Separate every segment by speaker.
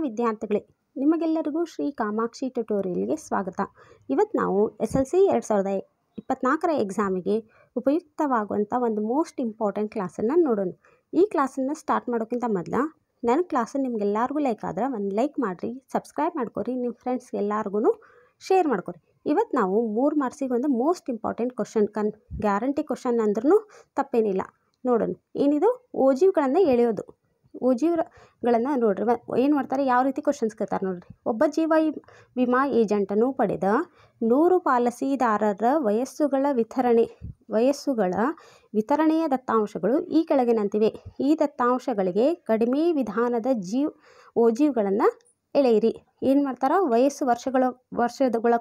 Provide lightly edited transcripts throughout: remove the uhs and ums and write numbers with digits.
Speaker 1: ವಿದ್ಯಾರ್ಥಿಗಳೇ, ನಿಮಗೆಲ್ಲರಿಗೂ ಶ್ರೀ ಕಾಮಾಕ್ಷಿ ಟ್ಯುಟೋರಿಯಲ್ಗೆ ಸ್ವಾಗತ. ಇವತ್ತು ನಾವು SLC 2024ರ ಎಕ್ಸಾಮಿಗೆ ಉಪಯುಕ್ತವಾಗುವಂಥ ಒಂದು ಮೋಸ್ಟ್ ಇಂಪಾರ್ಟೆಂಟ್ ಕ್ಲಾಸನ್ನು ನೋಡೋಣ. ಈ ಕ್ಲಾಸನ್ನು ಸ್ಟಾರ್ಟ್ ಮಾಡೋಕ್ಕಿಂತ ಮೊದಲು ನನ್ನ ಕ್ಲಾಸನ್ನು ನಿಮಗೆಲ್ಲರಿಗೂ ಲೈಕ್ ಆದ್ರೆ ಒಂದು ಲೈಕ್ ಮಾಡಿರಿ, ಸಬ್ಸ್ಕ್ರೈಬ್ ಮಾಡ್ಕೊರಿ, ನಿಮ್ಮ ಫ್ರೆಂಡ್ಸ್ಗೆ ಎಲ್ಲರಿಗೂ ಶೇರ್ ಮಾಡ್ಕೊರಿ. ಇವತ್ತು ನಾವು 3 ಮಾರ್ಕ್ಸಿಗೆ ಒಂದು most important question guarantee question ಅಂದ್ರೂ ತಪ್ಪೇನಿಲ್ಲ. ನೋಡೋಣ. ಏನಿದು ಓಜೀವ್ಗಳನ್ನು ಎಳೆಯೋದು. ಓಜೀವ್ಗಳನ್ನು ನೋಡ್ರಿ ಏನು ಮಾಡ್ತಾರೆ, ಯಾವ ರೀತಿ ಕ್ವಶನ್ಸ್ ಕೇಳ್ತಾರೆ ನೋಡ್ರಿ. ಒಬ್ಬ ಜೀವ ವಿಮಾ ಏಜೆಂಟನ್ನು ಪಡೆದ 100 ಪಾಲಿಸಿದಾರರ ವಯಸ್ಸುಗಳ ವಿತರಣೆಯ ದತ್ತಾಂಶಗಳು ಈ ಕೆಳಗಿನಂತಿವೆ. ಈ ದತ್ತಾಂಶಗಳಿಗೆ ಕಡಿಮೆ ವಿಧಾನದ ಓಜೀವ್ಗಳನ್ನು ಎಳೆಯಿರಿ. ಏನು ಮಾಡ್ತಾರೆ, ವರ್ಷಗಳ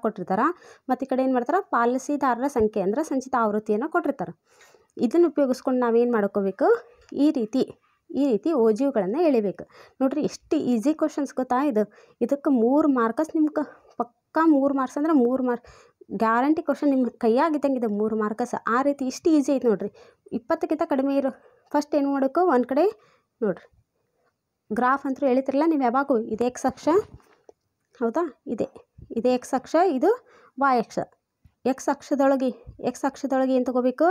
Speaker 1: ಕೊಟ್ಟಿರ್ತಾರೆ. ಮತ್ತು ಈ ಕಡೆ ಏನು ಮಾಡ್ತಾರೆ, ಪಾಲಿಸಿದಾರರ ಸಂಖ್ಯೆ ಅಂದರೆ ಸಂಚಿತ ಆವೃತ್ತಿಯನ್ನು ಕೊಟ್ಟಿರ್ತಾರೆ. ಇದನ್ನು ಉಪಯೋಗಿಸ್ಕೊಂಡು ನಾವೇನು ಮಾಡ್ಕೋಬೇಕು, ಈ ರೀತಿ ಓಜೀವ್ಗಳನ್ನು ಎಳಿಬೇಕು. ನೋಡಿರಿ ಎಷ್ಟು ಈಸಿ ಕ್ವಶನ್ಸ್ ಗೊತ್ತಾ ಇದು. ಇದಕ್ಕೆ 3 ಮಾರ್ಕಸ್ ನಿಮ್ಗೆ ಪಕ್ಕಾ 3 ಮಾರ್ಕ್ಸ್ ಅಂದರೆ 3 ಮಾರ್ಕ್ ಗ್ಯಾರಂಟಿ ಕ್ವಶನ್ ನಿಮ್ಮ ಕೈಯಾಗಿದ್ದಂಗಿದೆ 3 ಮಾರ್ಕಸ್. ಆ ರೀತಿ ಇಷ್ಟು ಈಸಿ ಐತೆ ನೋಡಿರಿ. 20ಕ್ಕಿಂತ ಕಡಿಮೆ ಇರೋ ಫಸ್ಟ್ ಏನು ಮಾಡಬೇಕು, ಒಂದು ಕಡೆ ನೋಡಿರಿ ಗ್ರಾಫ್ ಅಂತೂ ಎಳಿತಿರಲ್ಲ ನೀವು ಯಾವಾಗೂ. ಇದು ಎಕ್ಸ್ ಅಕ್ಷ ಹೌದಾ, ಇದೆ ಎಕ್ಸ್ ಅಕ್ಷ, ಇದು ವಾಯ್ ಅಕ್ಷ. ಎಕ್ಸ್ ಅಕ್ಷದೊಳಗೆ ಏನು ತೊಗೋಬೇಕು,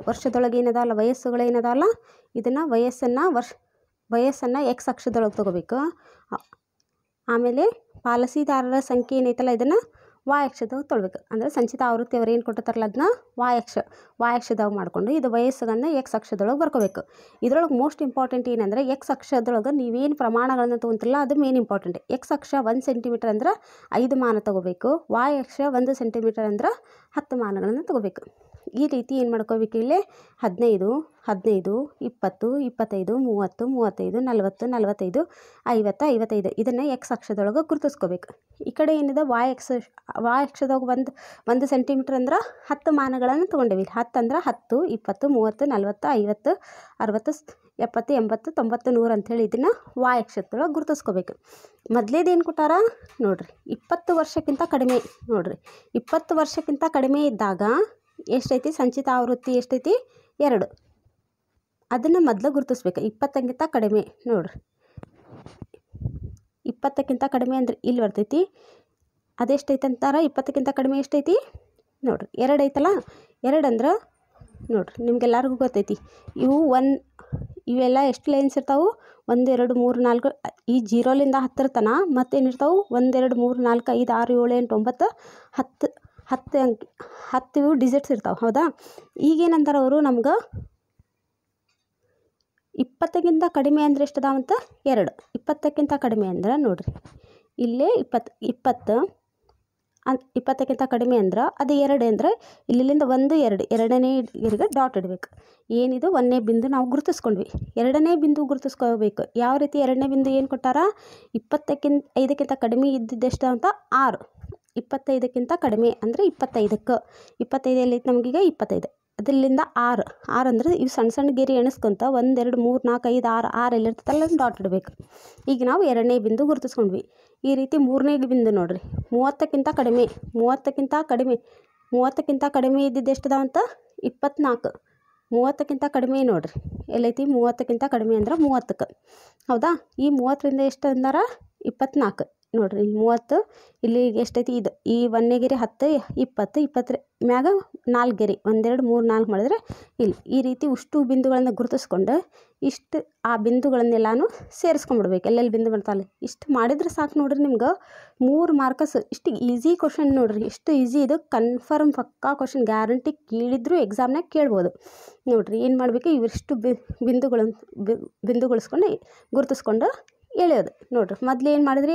Speaker 1: ವರ್ಷದೊಳಗೆ ಏನದಾವಲ್ಲ ವಯಸ್ಸುಗಳು ಏನದಾವಲ್ಲ, ಇದನ್ನು ವಯಸ್ಸನ್ನು ಎಕ್ಸ್ ಅಕ್ಷದೊಳಗೆ ತೊಗೋಬೇಕು. ಆಮೇಲೆ ಪಾಲಿಸಿದಾರರ ಸಂಖ್ಯೆ ಏನೈತಲ್ಲ ಇದನ್ನು ವಾಯ್ ಅಕ್ಷದಾಗ ತೊಗೊಳ್ಬೇಕು. ಅಂದರೆ ಸಂಚಿತ ಆವೃತ್ತಿ ಅವ್ರು ಏನು ಕೊಟ್ಟಿರ್ತಾರಲ್ಲ ಅದನ್ನ ವಾಯ್ ಅಕ್ಷದಾಗ ಮಾಡಿಕೊಂಡು ಇದು ವಯಸ್ಸನ್ನು ಎಕ್ಸ್ ಅಕ್ಷದೊಳಗೆ ಬರ್ಕೋಬೇಕು. ಇದರೊಳಗೆ ಮೋಸ್ಟ್ ಇಂಪಾರ್ಟೆಂಟ್ ಏನಂದರೆ ಎಕ್ಸ್ ಅಕ್ಷದೊಳಗೆ ನೀವೇನು ಪ್ರಮಾಣಗಳನ್ನು ತೊಗೊಂತಿರಲ್ಲ ಅದು ಮೇನ್ ಇಂಪಾರ್ಟೆಂಟ್. ಎಕ್ಸ್ ಅಕ್ಷ 1 ಸೆಂಟಿಮೀಟರ್ ಅಂದ್ರೆ 5 ಮಾನ ತೊಗೋಬೇಕು. ವಾಯ್ ಅಕ್ಷ 1 ಸೆಂಟಿಮೀಟರ್ ಅಂದ್ರೆ 10 ಮಾನಗಳನ್ನು ತೊಗೋಬೇಕು. ಈ ರೀತಿ ಏನು ಮಾಡ್ಕೋಬೇಕು, ಇಲ್ಲಿ 15, 20, 25, 30, 35, 40, 45, 50, 55 ಇದನ್ನು ಎಕ್ಸ್ ಅಕ್ಷದೊಳಗೆ ಗುರುತಿಸ್ಕೋಬೇಕು. ಈ ಕಡೆ ಏನಿದೆ ವಾಯ್ ಅಕ್ಷದಾಗ 1 ಸೆಂಟಿಮೀಟರ್ ಅಂದ್ರೆ 10 ಮಾನಗಳನ್ನು ತೊಗೊಂಡೇವಿ. 10 ಅಂದ್ರೆ 10, 20, 30, 40, 50, 60, 70, 80, 90, 100 ಅಂಥೇಳಿ ಇದನ್ನು ವಾಯ್ ಅಕ್ಷದೊಳಗೆ ಗುರುತಿಸ್ಕೋಬೇಕು. ಮೊದಲೇದೇನು ಕೊಟ್ಟಾರ ನೋಡಿರಿ, 20 ವರ್ಷಕ್ಕಿಂತ ಕಡಿಮೆ. ನೋಡಿರಿ 20 ವರ್ಷಕ್ಕಿಂತ ಕಡಿಮೆ ಇದ್ದಾಗ ಎಷ್ಟೈತಿ, ಸಂಚಿತ ಆವೃತ್ತಿ ಎಷ್ಟೈತಿ, 2. ಅದನ್ನು ಮೊದಲು ಗುರುತಿಸ್ಬೇಕು. 20ಕ್ಕಿಂತ ಕಡಿಮೆ ನೋಡಿರಿ, 20ಕ್ಕಿಂತ ಕಡಿಮೆ ಅಂದ್ರೆ ಇಲ್ಲಿ ಬರ್ತೈತಿ. ಅದೆಷ್ಟೈತೆ ಅಂತಾರೆ, 20ಕ್ಕಿಂತ ಕಡಿಮೆ ಎಷ್ಟೈತಿ ನೋಡಿರಿ, 2 ಐತಲ್ಲ. 2 ಅಂದ್ರೆ ನೋಡಿರಿ ನಿಮ್ಗೆಲ್ಲರಿಗೂ ಗೊತ್ತೈತಿ. ಇವೆಲ್ಲ ಎಷ್ಟು ಲೈನ್ಸ್ ಇರ್ತಾವೆ, 1 2 3 4 ಈ 0ಲಿಂದ 10 ತನ ಮತ್ತೇನಿರ್ತಾವೆ 1 2 3 4 5 6 7 8 9 10 ಇವು ಡಿಜಿಟ್ಸ್ ಇರ್ತಾವೆ ಹೌದಾ. ಈಗೇನಂತಾರೆ ಅವರು ನಮ್ಗೆ 20ಕ್ಕಿಂತ ಕಡಿಮೆ ಅಂದರೆ ಎಷ್ಟದಾವಂತ 2. 20ಕ್ಕಿಂತ ಕಡಿಮೆ ಅಂದ್ರೆ ನೋಡಿರಿ ಇಲ್ಲೇ 20ಕ್ಕಿಂತ ಕಡಿಮೆ ಅಂದ್ರೆ ಅದು 2 ಅಂದರೆ ಇಲ್ಲಿಂದ 1 2 ಎರಡನೇ ಗೆರೆಗೆ ಡಾಟ್ ಇಡಬೇಕು. ಏನಿದು 1ನೇ ಬಿಂದು ನಾವು ಗುರುತಿಸ್ಕೊಂಡ್ವಿ. 2ನೇ ಬಿಂದು ಗುರುತಿಸ್ಕೋಬೇಕು. ಯಾವ ರೀತಿ 2ನೇ ಬಿಂದು ಏನು ಕೊಟ್ಟಾರ, 25ಕ್ಕಿಂತ ಕಡಿಮೆ ಇದ್ದಿದ್ದೆಷ್ಟು ಅಂತ 6. 25ಕ್ಕಿಂತ ಕಡಿಮೆ ಅಂದರೆ 25ಕ್ಕೆ 25 ಎಲ್ಲೈತೆ ನಮಗೀಗ 25. ಅದರಿಂದ 6 ಅಂದರೆ ಇವು ಸಣ್ಣ ಗೆರೆ ಎಣಿಸ್ಕೊಂತ 1 2 3 4 5 6 ಎಲ್ಲಿರ್ತದಲ್ಲ ಡಾಟ್ ಇಡಬೇಕು. ಈಗ ನಾವು 2ನೇ ಬಿಂದು ಗುರುತಿಸ್ಕೊಂಡ್ವಿ. ಈ ರೀತಿ 3ನೇ ಬಿಂದು ನೋಡಿರಿ 30ಕ್ಕಿಂತ ಕಡಿಮೆ ಇದ್ದಿದ್ದು ಎಷ್ಟದಾವಂತ 24. 30ಕ್ಕಿಂತ ಕಡಿಮೆ ನೋಡಿರಿ ಎಲ್ಲೈತಿ, 30ಕ್ಕಿಂತ ಕಡಿಮೆ ಅಂದ್ರೆ 30ಕ್ಕೆ ಹೌದಾ. ಈ 30ರಿಂದ ಎಷ್ಟು ಅಂದಾರ 24 ನೋಡಿರಿ. 30 ಇಲ್ಲಿ ಎಷ್ಟೈತಿ, ಇದು ಈ 1ನೇ ಗೆರೆ 10 20 20 ಮ್ಯಾಗ 4 ಗೆರೆ 1 2 3 4 ಮಾಡಿದ್ರೆ ಇಲ್ಲಿ ಈ ರೀತಿ ಇಷ್ಟು ಬಿಂದುಗಳನ್ನು ಗುರುತಿಸ್ಕೊಂಡು ಇಷ್ಟು ಆ ಬಿಂದುಗಳನ್ನೆಲ್ಲಾನು ಸೇರಿಸ್ಕೊಂಡ್ಬಿಡ್ಬೇಕು. ಎಲ್ಲೆಲ್ಲಿ ಬಿಂದು ಬರ್ತಾವೆ ಇಷ್ಟು ಮಾಡಿದ್ರೆ ಸಾಕು ನೋಡಿರಿ. ನಿಮ್ಗೆ 3 ಮಾರ್ಕಸ್. ಇಷ್ಟು ಈಸಿ ಕ್ವಶನ್ ನೋಡಿರಿ, ಎಷ್ಟು ಈಸಿ. ಇದು ಕನ್ಫರ್ಮ್ ಪಕ್ಕಾ ಕ್ವಶನ್ ಗ್ಯಾರಂಟಿ. ಕೇಳಿದ್ರು ಎಕ್ಸಾಮ್ನಾಗ ಕೇಳ್ಬೋದು ನೋಡಿರಿ. ಏನು ಮಾಡಬೇಕು, ಇವಿಷ್ಟು ಬಿಂದುಗೊಳಿಸ್ಕೊಂಡು ಗುರುತಿಸ್ಕೊಂಡು ಎಳೆಯೋದು ನೋಡಿರಿ. ಮೊದಲು ಏನು ಮಾಡಿದ್ರಿ,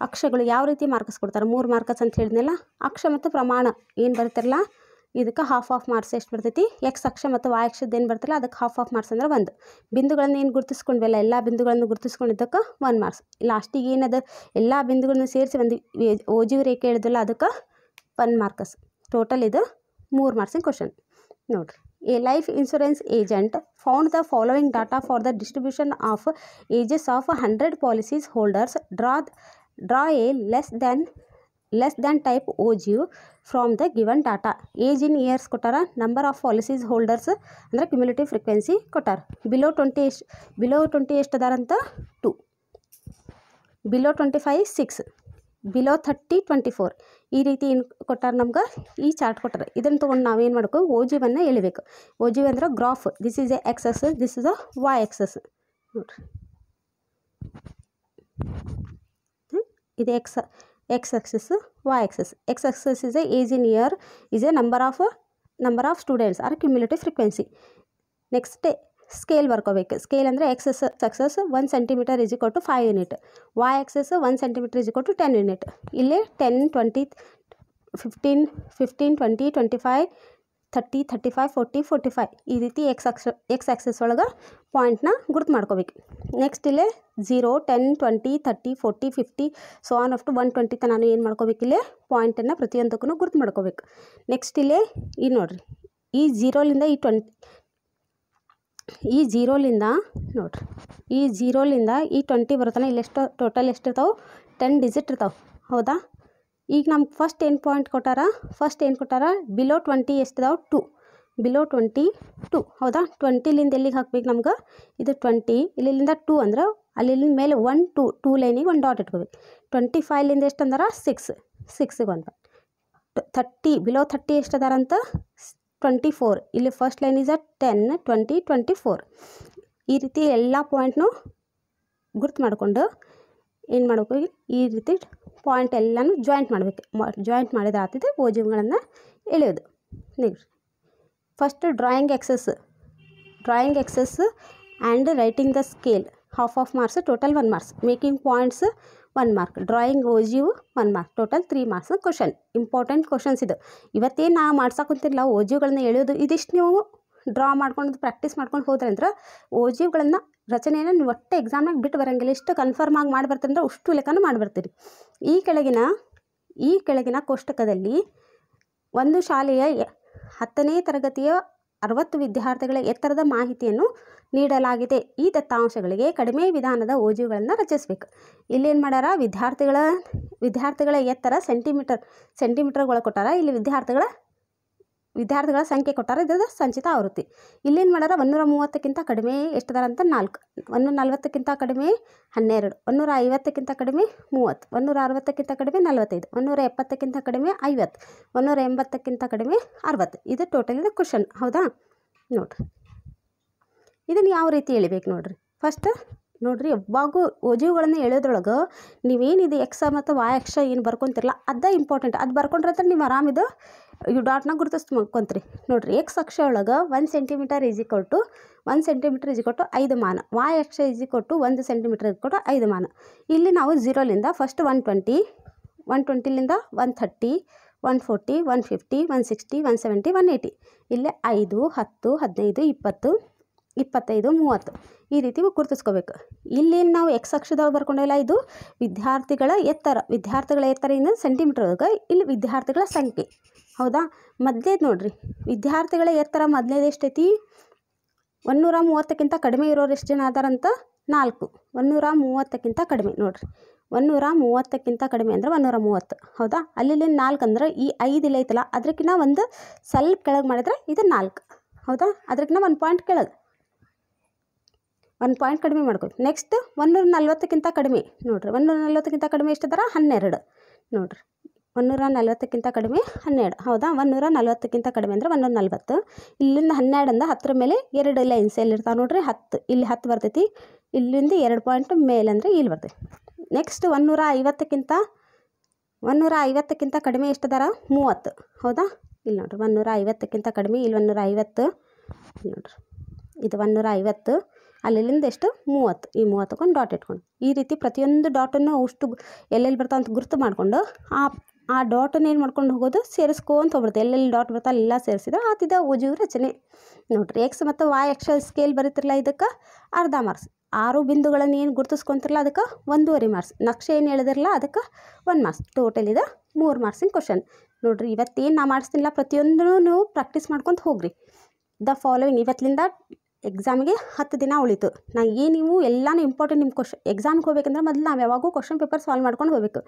Speaker 1: ಅಕ್ಷಗಳು ಯಾವ ರೀತಿ ಮಾರ್ಕಸ್ ಕೊಡ್ತಾರೆ, 3 ಮಾರ್ಕಸ್ ಅಂತ ಹೇಳಿದ್ನಲ್ಲ. ಅಕ್ಷ ಮತ್ತು ಪ್ರಮಾಣ ಏನು ಬರ್ತಿರಲ್ಲ ಇದಕ್ಕೆ ಹಾಫ್ ಮಾರ್ಕ್ಸ್ ಎಷ್ಟು ಬರ್ತೈತಿ. ಎಕ್ಸ್ ಅಕ್ಷ ಮತ್ತು ವಾಯ್ ಅಕ್ಷದ ಏನು ಬರ್ತಿಲ್ಲ ಅದಕ್ಕೆ ಹಾಫ್ ಮಾರ್ಕ್ಸ್ ಅಂದ್ರೆ 1. ಬಿಂದುಗಳನ್ನು ಏನು ಗುರುತಿಸ್ಕೊಂಡ್ವಲ್ಲ ಎಲ್ಲ ಬಿಂದುಗಳನ್ನು ಗುರುತಿಸ್ಕೊಂಡಿದ್ದಕ್ಕೆ 1 ಮಾರ್ಕ್ಸ್. ಲಾಸ್ಟಿಗೆ ಏನದು ಎಲ್ಲ ಬಿಂದುಗಳನ್ನು ಸೇರಿಸಿ ಒಂದು ಓಜೀವ್ ರೇಖೆ ಹೇಳಿದ್ವಲ್ಲ ಅದಕ್ಕೆ 1 ಮಾರ್ಕಸ್. ಟೋಟಲ್ ಇದು 3 ಮಾರ್ಕ್ಸಿನ ಕ್ವಶನ್ ನೋಡಿರಿ. A life insurance agent found the following data for the distribution of ages of 100 policies holders. Draw a less than type ogive from the given data. Age in years ಕೊಟ್ಟಾರ, number of policies holders ಅಂದರೆ cumulative frequency ಕೊಟ್ಟಾರ. Below 20 ಎಷ್ಟು ಅದಾರಂತ 2. Below 25 6, below 30 24. ಈ ರೀತಿ ಏನು ಕೊಟ್ಟಾರ ನಮ್ಗೆ, ಈ ಚಾರ್ಟ್ ಕೊಟ್ಟಾರೆ. ಇದನ್ನು ತೊಗೊಂಡು ನಾವೇನು ಮಾಡಬೇಕು, ಓಜಿವನ್ನು ಎಳಿಬೇಕು. ಓಜಿ ಅಂದ್ರೆ graph. This is a X axis, this is a Y axis. ನೋಡಿರಿ, ಇದು X axis, Y axis. X axis is a age in year, is a number of students or cumulative frequency. Next scale ಬರ್ಕೋಬೇಕು. Scale ಅಂದರೆ axis 1 centimetre is equal to 5 unit, Y axis 1 centimetre is equal to 10 unit. ಇಲ್ಲಿ 10 20 15 20 25 30 35 40 45 ಈ ರೀತಿ X axis ಒಳಗೆ ಪಾಯಿಂಟ್ನ ಗುರ್ತು ಮಾಡ್ಕೋಬೇಕು. Next ಇಲ್ಲೇ 0 10 20 30 40 50 ಸೊ ಆನ್ ಅಪ್ ಟು 120 ನಾನು ಏನು ಮಾಡ್ಕೋಬೇಕು, ಇಲ್ಲೇ ಪಾಯಿಂಟನ್ನು ಪ್ರತಿಯೊಂದಕ್ಕೂ ಗುರ್ತು ಮಾಡ್ಕೋಬೇಕು. ನೆಕ್ಸ್ಟ್ ಇಲ್ಲೇ ಈ ನೋಡಿರಿ, ಈ ಝೀರೋಲಿಂದ ನೋಡಿರಿ, ಈ ಝೀರೋಲಿಂದ ಈ 20 ಬರುತ್ತಾನೆ. ಇಲ್ಲಿ ಎಷ್ಟು ಟೋಟಲ್ ಎಷ್ಟಿರ್ತಾವೆ, 10 ಡಿಜಿಟ್ ಇರ್ತಾವೆ. ಹೌದಾ, ಈಗ ನಮ್ಗೆ ಫಸ್ಟ್ ಏನು ಪಾಯಿಂಟ್ ಕೊಟ್ಟಾರ, ಬಿಲೋ 20 ಎಷ್ಟಿದಾವೆ, 2, ಬಿಲೋ 22. ಹೌದಾ, 20ಲಿಂದ ಎಲ್ಲಿಗೆ ಹಾಕ್ಬೇಕು ನಮ್ಗೆ, ಇದು 20, ಇಲ್ಲಿಂದ 2 ಅಂದ್ರೆ ಅಲ್ಲಿ ಮೇಲೆ 1 2 ಲೈನಿಗೆ ಒಂದು ಡಾಟ್ ಇಟ್ಕೋಬೇಕು. 25ಲಿಂದ ಎಷ್ಟು ಅಂದ್ರೆ 6ಗೆ ಒಂದು 30, ಬಿಲೋ 30 ಎಷ್ಟದಾರ ಅಂತ 24. ಇಲ್ಲಿ ಫಸ್ಟ್ ಲೈನ್ ಇಸ್ 10 20 24. ಈ ರೀತಿ ಎಲ್ಲ ಪಾಯಿಂಟ್ನು ಗುರ್ತು ಮಾಡಿಕೊಂಡು ಏನು ಮಾಡಬೇಕು, ಈ ರೀತಿ ಪಾಯಿಂಟ್ ಎಲ್ಲನೂ ಜಾಯಿಂಟ್ ಮಾಡಬೇಕು. ಜಾಯಿಂಟ್ ಮಾಡಿದ್ರೆ ಆಗ್ತಿದೆ ಓಜಿಗಳನ್ನು ಎಳೆಯೋದು. Next first drawing axis and writing the scale, half marks, total 1 marks. Making points 1 mark, drawing ogive 1 mark, total 3 marks. Question, important questions ಇದು. ಇವತ್ತೇನು ನಾ ಮಾಡ್ಸೋಕ್ಕಂತಿರಲ್ಲ, ಓಜಿವುಗಳನ್ನ ಎಳೆಯೋದು, ಇದಿಷ್ಟು ನೀವು ಡ್ರಾ ಮಾಡ್ಕೊಂಡು ಪ್ರಾಕ್ಟೀಸ್ ಮಾಡ್ಕೊಂಡು ಹೋದ್ರೆ ಅಂದ್ರೆ ಓಜಿವುಗಳನ್ನು ರಚನೆಯನ್ನು ನೀವು ಒಟ್ಟು ಎಕ್ಸಾಮ್ನಾಗ ಬಿಟ್ಟು ಬರೋಂಗಿಲ್ಲ. ಇಷ್ಟು ಕನ್ಫರ್ಮ್ ಆಗಿ ಮಾಡಿ ಬರ್ತೀರಂದ್ರೆ ಅಷ್ಟು ಲೆಕ್ಕನ ಮಾಡಿಬರ್ತೀರಿ. ಈ ಕೆಳಗಿನ ಕೋಷ್ಟಕದಲ್ಲಿ ಒಂದು ಶಾಲೆಯ 10ನೇ ತರಗತಿಯ 60 ವಿದ್ಯಾರ್ಥಿಗಳ ಎತ್ತರದ ಮಾಹಿತಿಯನ್ನು ನೀಡಲಾಗಿದೆ. ಈ ದತ್ತಾಂಶಗಳಿಗೆ ಕಡಿಮೆ ವಿಧಾನದ ಓಜಿವುಗಳನ್ನು ರಚಿಸಬೇಕು. ಇಲ್ಲೇನು ಮಾಡ್ಯಾರ, ವಿದ್ಯಾರ್ಥಿಗಳ ಎತ್ತರ ಸೆಂಟಿಮೀಟರ್ಗಳ ಕೊಟ್ಟಾರ. ಇಲ್ಲಿ ವಿದ್ಯಾರ್ಥಿಗಳ ಸಂಖ್ಯೆ ಕೊಟ್ಟಾರ. ಇದರ ಸಂಚಿತ ಆವೃತ್ತಿ. ಇಲ್ಲೇನು ಮಾಡ್ಯಾರ, 130ಕ್ಕಿಂತ ಕಡಿಮೆ ಎಷ್ಟದಾರ ಅಂತ 4, 140ಕ್ಕಿಂತ ಕಡಿಮೆ 12, 150ಕ್ಕಿಂತ ಕಡಿಮೆ 30, 160ಕ್ಕಿಂತ ಕಡಿಮೆ 45, 170ಕ್ಕಿಂತ ಕಡಿಮೆ 50, 180ಕ್ಕಿಂತ ಕಡಿಮೆ 60. ಇದು ಟೋಟಲ್ ಇದೆ ಕ್ವಶನ್. ಹೌದಾ, ನೋಡಿರಿ ಇದನ್ನು ಯಾವ ರೀತಿ ಎಳಿಬೇಕು ನೋಡಿರಿ. ಫಸ್ಟ್ ನೋಡಿರಿ, ಯಾವಾಗೂ ಓಜಿವುಗಳನ್ನು ಎಳೆಯೋದ್ರೊಳಗೆ ನೀವೇನಿದು ಎಕ್ಸ ಮತ್ತು ವಾಯ್ ಅಕ್ಷ ಏನು ಬರ್ಕೊತಿರಲ್ಲ ಅದ ಇಂಪಾರ್ಟೆಂಟ್. ಅದು ಬರ್ಕೊಂಡ್ರೆ ನೀವು ಆರಾಮಿದು ಇವು ಡಾಟ್ನ ಗುರುತಿಸ್ಕೊಂತೀರಿ. ನೋಡಿರಿ, ಎಕ್ಸ್ ಅಕ್ಷ ಒಳಗೆ 1 ಸೆಂಟಿಮೀಟರ್ ಈಸ್ ಈಕ್ವಲ್ ಟು 5 ಮಾನ, ವಾಯ್ ಅಕ್ಷ is equal to 1 centimetre is equal to 5 ಮಾನ. ಇಲ್ಲಿ ನಾವು ಝೀರೋಲಿಂದ ಫಸ್ಟ್ 120, 120ಲಿಂದ 130, 140, 150, 160, 170, 180. ಇಲ್ಲೇ 5 10 15 20 25 30 ಈ ರೀತಿ ಗುರುತಿಸ್ಕೋಬೇಕು. ಇಲ್ಲೇನು ನಾವು ಎಕ್ಸ್ ಅಕ್ಷದೊಳಗೆ ಬರ್ಕೊಂಡೆಲ್ಲ, ಇದು ವಿದ್ಯಾರ್ಥಿಗಳ ಎತ್ತರದಿಂದ ಸೆಂಟಿಮೀಟರ್ ಒಳಗೆ ಇಲ್ಲಿ ವಿದ್ಯಾರ್ಥಿಗಳ ಸಂಖ್ಯೆ. ಹೌದಾ, ಮೊದಲೇದು ನೋಡಿರಿ, ವಿದ್ಯಾರ್ಥಿಗಳ ಎತ್ತರ ಮೊದಲೇದು ಎಷ್ಟೈತಿ, 130ಕ್ಕಿಂತ ಕಡಿಮೆ ಇರೋರು ಎಷ್ಟು ಜನ ಅದಾರಂತ 4, 130ಕ್ಕಿಂತ ಕಡಿಮೆ. ನೋಡಿರಿ, 130ಕ್ಕಿಂತ ಕಡಿಮೆ ಅಂದ್ರೆ 130. ಹೌದಾ, ಅಲ್ಲಿ 4 ಅಂದ್ರೆ ಈ 5 ಇಲ್ಲ ಐತಲ್ಲ, ಅದಕ್ಕಿಂತ ಒಂದು ಸ್ವಲ್ಪ ಕೆಳಗೆ ಮಾಡಿದ್ರೆ ಇದು 4. ಹೌದಾ, ಅದಕ್ಕಿಂತ 1 ಪಾಯಿಂಟ್ ಕೆಳಗೆ, 1 ಪಾಯಿಂಟ್ ಕಡಿಮೆ ಮಾಡ್ಬೇಕು. ನೆಕ್ಸ್ಟ್ 140ಕ್ಕಿಂತ ಕಡಿಮೆ. ನೋಡಿರಿ, 140ಕ್ಕಿಂತ ಕಡಿಮೆ ಎಷ್ಟದಾರ 12. ನೋಡಿರಿ, 140ಕ್ಕಿಂತ ಕಡಿಮೆ 12. ಹೌದಾ, 140ಕ್ಕಿಂತ ಕಡಿಮೆ ಅಂದರೆ 140. ಇಲ್ಲಿಂದ 12 ಅಂದ 10 ಮೇಲೆ 2 ಲೈನ್ಸ್ ಎಲ್ಲಿರ್ತಾವೆ ನೋಡಿರಿ, 10 ಇಲ್ಲಿ 10 ಬರ್ತೈತಿ. ಇಲ್ಲಿಂದ 2 ಪಾಯಿಂಟ್ ಮೇಲೆ ಅಂದರೆ ಇಲ್ಲಿ ಬರ್ತೈತಿ. ನೆಕ್ಸ್ಟ್ 150ಕ್ಕಿಂತ ಕಡಿಮೆ ಎಷ್ಟದಾರ 30. ಹೌದಾ, ಇಲ್ಲಿ ನೋಡಿರಿ, 150ಕ್ಕಿಂತ ಕಡಿಮೆ, ಇಲ್ಲಿ 150. ನೋಡಿರಿ, ಇದು 150, ಅಲ್ಲಿಂದ ಎಷ್ಟು 30. ಈ 30ಕೊಂದು ಡಾಟ್ ಇಟ್ಕೊಂಡು ಈ ರೀತಿ ಪ್ರತಿಯೊಂದು ಡಾಟನ್ನು ಅಷ್ಟು ಎಲ್ಲೆಲ್ಲಿ ಬರ್ತಾವೆ ಅಂತ ಗುರುತು ಮಾಡಿಕೊಂಡು ಆ ಡಾಟನ್ನು ಏನು ಮಾಡ್ಕೊಂಡು ಹೋಗೋದು, ಸೇರಿಸ್ಕೊಂತ ಹೋಗ್ಬಿಡುತ್ತೆ. ಎಲ್ಲೆಲ್ಲಿ ಡಾಟ್ ಬರ್ತಾ ಎಲ್ಲ ಸೇರಿಸಿದ್ರೆ ಆತಿದ ಓಜಿವು ರಚನೆ. ನೋಡಿರಿ, ಎಕ್ಸ್ ಮತ್ತು ವಾಯ್ ಅಕ್ಷ ಸ್ಕೇಲ್ ಬರೀತಿರಲ್ಲ, ಇದಕ್ಕೆ ಅರ್ಧ ಮಾರ್ಕ್ಸ್. 6 ಬಿಂದುಗಳನ್ನು ಏನು ಗುರುತಿಸ್ಕೊಂತಿರಲ್ಲ ಅದಕ್ಕೆ 1.5 ಮಾರ್ಕ್ಸ್. ನಕ್ಷೆ ಏನು ಹೇಳಿದಿರಲ್ಲ ಅದಕ್ಕೆ 1 ಮಾರ್ಕ್ಸ್. ಟೋಟಲ್ ಇದೆ 3 ಮಾರ್ಕ್ಸಿನ ಕ್ವಶನ್. ನೋಡಿರಿ, ಇವತ್ತೇನು ನಾ ಮಾಡಿಸ್ತೀನಿಲ್ಲ ಪ್ರತಿಯೊಂದೂ ನೀವು ಪ್ರಾಕ್ಟೀಸ್ ಮಾಡ್ಕೊತ ಹೋಗ್ರಿ. ದ ಫಾಲೋವಿಂಗ್ ಇವತ್ತಿಂದ ಎಕ್ಸಾಮಿಗೆ 10 ದಿನ ಉಳಿತು. ನೀವು ಎಲ್ಲನೂ ಇಂಪಾರ್ಟೆಂಟ್ ನಿಮ್ಮ ಎಕ್ಸಾಮ್ಗೆ ಹೋಗ್ಬೇಕಂದ್ರೆ ಮೊದಲು ನಾವು ಯಾವಾಗೂ ಕ್ವಶನ್ ಪೇಪರ್ ಸಾಲ್ವ್ ಮಾಡ್ಕೊಂಡು ಹೋಗಬೇಕು.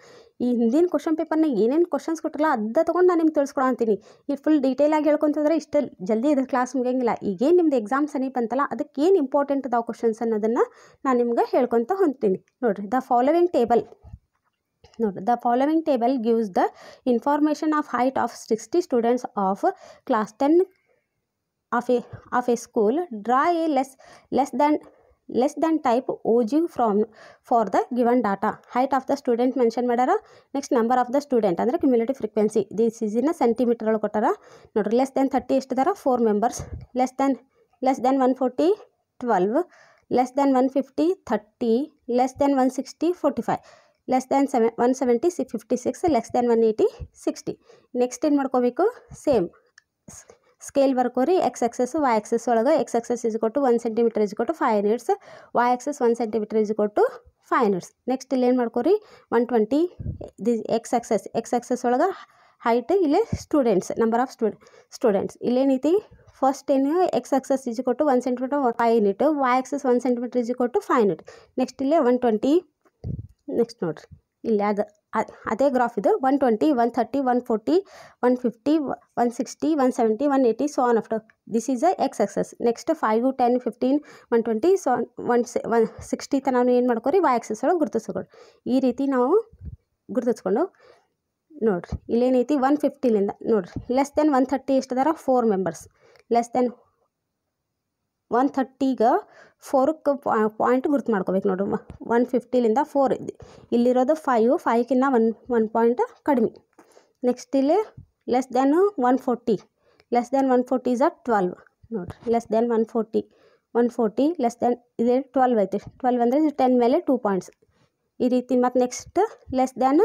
Speaker 1: ಈ ಹಿಂದಿನ ಕ್ವಶನ್ ಪೇಪರ್ನ ಏನೇನು ಕ್ವಶನ್ಸ್ ಕೊಟ್ಟಿರಲ್ಲ ಅದ ತೊಗೊಂಡು ನಾನು ನಿಮ್ಗೆ ತಿಳಿಸ್ಕೊಳ ಅಂತೀನಿ. ಈ ಫುಲ್ ಡೀಟೇಲಾಗಿ ಹೇಳ್ಕೊಂತಂದ್ರೆ ಇಷ್ಟು ಜಲ್ದಿ ಇದು ಕ್ಲಾಸ್ ಮುಗಿಯಂಗಿಲ್ಲ. ಈಗೇನು ನಿಮ್ದು ಎಕ್ಸಾಮ್ ಸಮೀಪ ಅಂತಲ್ಲ ಅದಕ್ಕೆ ಏನು ಇಂಪಾರ್ಟೆಂಟ್ ಅದಾವ ಕ್ವಶನ್ಸ್ ಅನ್ನೋದನ್ನು ನಾನು ನಿಮ್ಗೆ ಹೇಳ್ಕೊತ ಹೊಂತೀನಿ. ನೋಡಿರಿ, the following table gives the information of height of 60 students of class 10 of a school. Draw a less than type ogive for the given data. Height of the student mention ಮಾಡ್ಯಾರ. Next number of the student ಅಂದರೆ cumulative frequency this is in centimetre ಒಳಗೆ ಕೊಟ್ಟಾರ. ನೋಡಿರಿ, less than 30 ಎಷ್ಟಿದಾರ 4 members, less than 140 12, less than 150 30, less than 160 45, less than 170 56, less than 180 60. Next ಏನು ಮಾಡ್ಕೋಬೇಕು, same scale ಬರ್ಕೋರಿ. X axis Y axis ಒಳಗೆ X axis is ಕೊಟ್ಟು 1 ಸೆಂಟಿಮೀಟರ್ ಇಸ್ ಕೊಟ್ಟು 5 units, Y axis 1 centimetre is ಕೊಟ್ಟು 5 ಯೂನಿಟ್ಸ್. ನೆಕ್ಸ್ಟ್ ಇಲ್ಲಿ ಏನು ಮಾಡ್ಕೋರಿ 120 ಎಕ್ಸ್ ಆಕ್ಸಸ್ ಒಳಗೆ ಹೈಟ್, ಇಲ್ಲಿ ಸ್ಟೂಡೆಂಟ್ಸ್ ನಂಬರ್ ಆಫ್ ಸ್ಟೂಡೆಂಟ್ಸ್ ಇಲ್ಲೇನೈತಿ ಫಸ್ಟ್ ಏನು ಎಕ್ಸ್ ಆಕ್ಸಸ್ ಇಸ್ ಕೊಟ್ಟು 1 centimetre 5 unit, Y axis 1 centimetre is ಕೊಟ್ಟು 5 ಯೂನಿಟ್. ನೆಕ್ಸ್ಟ್ ಇಲ್ಲೇ 120. ನೆಕ್ಸ್ಟ್ ನೋಡಿರಿ ಇಲ್ಲಿ ಅದೇ ಗ್ರಾಫ್ ಇದು 120 130 140 150 160 170 180 so on after this is a X axis. Next 5 10 15 120 so 160 ತನಕ ಏನು ಮಾಡ್ಕೋರಿ ವೈ ಆಕ್ಸಸ್ ಒಳಗೆ ಗುರುತಿಸ್ಕೊಳ್ಳಿ. ಈ ರೀತಿ ನಾವು ಗುರುತಿಸ್ಕೊಂಡು ನೋಡಿರಿ ಇಲ್ಲೇನೈತಿ 150ಲಿಂದ ನೋಡಿರಿ ಲೆಸ್ ದೆನ್ 130 ಎಷ್ಟಿದಾರ 4 ಮೆಂಬರ್ಸ್, ಲೆಸ್ ದೆನ್ 130ಗೆ 4ಕ್ಕೆ ಪಾಯಿಂಟ್ ಗುರ್ತು ಮಾಡ್ಕೋಬೇಕು. ನೋಡ್ರಿ 150ಲಿಂದ 4 ಇಲ್ಲಿರೋದು 5ಕಿನ್ನ 1 ಪಾಯಿಂಟ್ ಕಡಿಮೆ. ನೆಕ್ಸ್ಟ್ ಇಲ್ಲಿ ಲೆಸ್ ದೆನ್ 140 ಈಸ್ 12. ನೋಡಿರಿ ಲೆಸ್ ದೆನ್ 140 ಲೆಸ್ ದೆನ್ ಇದೆ 12 ಐತಿ. 12 ಅಂದರೆ 10 ಮೇಲೆ 2 ಪಾಯಿಂಟ್ಸ್ ಈ ರೀತಿ. ಮತ್ತು next less than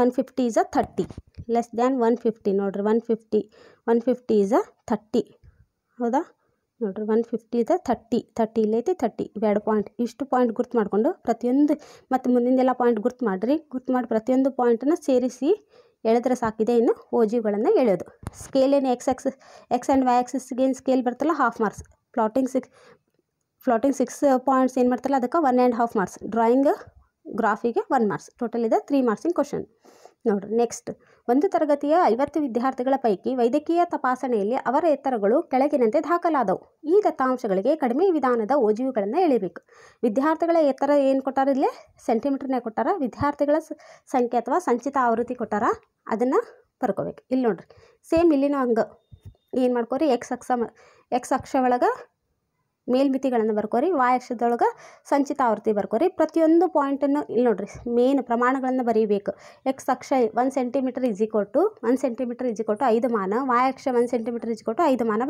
Speaker 1: 150 is 30, less than 150 ನೋಡಿರಿ 150 ಈಸ್ 30 ಹೌದಾ. ನೋಡಿರಿ 150 ಇದೆ 30 ಇಲ್ಲೈತಿ 30 2 ಪಾಯಿಂಟ್. ಇಷ್ಟು ಪಾಯಿಂಟ್ ಗುರ್ತು ಮಾಡಿಕೊಂಡು ಪ್ರತಿಯೊಂದು ಮತ್ತು ಮುಂದಿಂದೆಲ್ಲ ಪಾಯಿಂಟ್ ಗುರ್ತು ಮಾಡಿ ಪ್ರತಿಯೊಂದು ಪಾಯಿಂಟನ್ನು ಸೇರಿಸಿ ಎಳೆದ್ರೆ ಸಾಕಿದೆ. ಇನ್ನು ಓಜಿಗಳನ್ನು ಎಳೆಯೋದು. ಸ್ಕೇಲ್ ಏನು ಎಕ್ಸ್ ಆ್ಯಂಡ್ ವೈ ಆಕ್ಸಿಸ್ಗೆ ಏನು ಸ್ಕೇಲ್ ಬರ್ತಲ್ಲ ಹಾಫ್ ಮಾರ್ಕ್ಸ್, ಫ್ಲಾಟಿಂಗ್ 6 ಪಾಯಿಂಟ್ಸ್ ಏನು ಮಾಡ್ತಲ್ಲ ಅದಕ್ಕೆ 1.5 ಮಾರ್ಕ್ಸ್, ಡ್ರಾಯಿಂಗ್ ಗ್ರಾಫಿಗೆ 1 ಮಾರ್ಕ್ಸ್, ಟೋಟಲ್ ಇದೆ 3 ಮಾರ್ಕ್ಸಿನ ಕ್ವಶನ್. ನೋಡಿರಿ ನೆಕ್ಸ್ಟ್, ಒಂದು ತರಗತಿಯ 50 ವಿದ್ಯಾರ್ಥಿಗಳ ಪೈಕಿ ವೈದ್ಯಕೀಯ ತಪಾಸಣೆಯಲ್ಲಿ ಅವರ ಎತ್ತರಗಳು ಕೆಳಗಿನಂತೆ ದಾಖಲಾದವು. ಈ ದತ್ತಾಂಶಗಳಿಗೆ ಕಡಿಮೆ ವಿಧಾನದ ಓಜಿವುಗಳನ್ನು ಎಳಿಬೇಕು. ವಿದ್ಯಾರ್ಥಿಗಳ ಎತ್ತರ ಏನು ಕೊಟ್ಟಾರ, ಇಲ್ಲೇ ಸೆಂಟಿಮೀಟರ್ನೇ ಕೊಟ್ಟಾರ. ವಿದ್ಯಾರ್ಥಿಗಳ ಸಂಖ್ಯೆ ಅಥವಾ ಸಂಚಿತ ಆವೃತ್ತಿ ಕೊಟ್ಟಾರ, ಅದನ್ನು ಬರ್ಕೋಬೇಕು. ಇಲ್ಲಿ ನೋಡಿರಿ ಸೇಮ್ ಇಲ್ಲಿನೂ ಹಂಗೆ ಏನು ಮಾಡ್ಕೋರಿ ಎಕ್ಸ್ ಅಕ್ಷ ಒಳಗೆ ಮೇಲ್ಮಿತಿಗಳನ್ನು ಬರ್ಕೋರಿ, ವೈ ಅಕ್ಷದೊಳಗೆ ಸಂಚಿತ ಆವೃತ್ತಿ ಬರ್ಕೋರಿ. ಪ್ರತಿಯೊಂದು ಪಾಯಿಂಟನ್ನು ಇಲ್ಲಿ ನೋಡಿರಿ ಮೇನ್ ಪ್ರಮಾಣಗಳನ್ನು ಬರೀಬೇಕು. ಎಕ್ಸ್ ಅಕ್ಷ 1 ಸೆಂಟಿಮೀಟರ್ ಇಸ್ ಈಕ್ವಲ್ ಟು 5 ಮಾನ, ವೈ ಅಕ್ಷ 1 ಸೆಂಟಿಮೀಟರ್ ಇಸ್ ಈಕ್ವಲ್ ಟು 5 ಮಾನ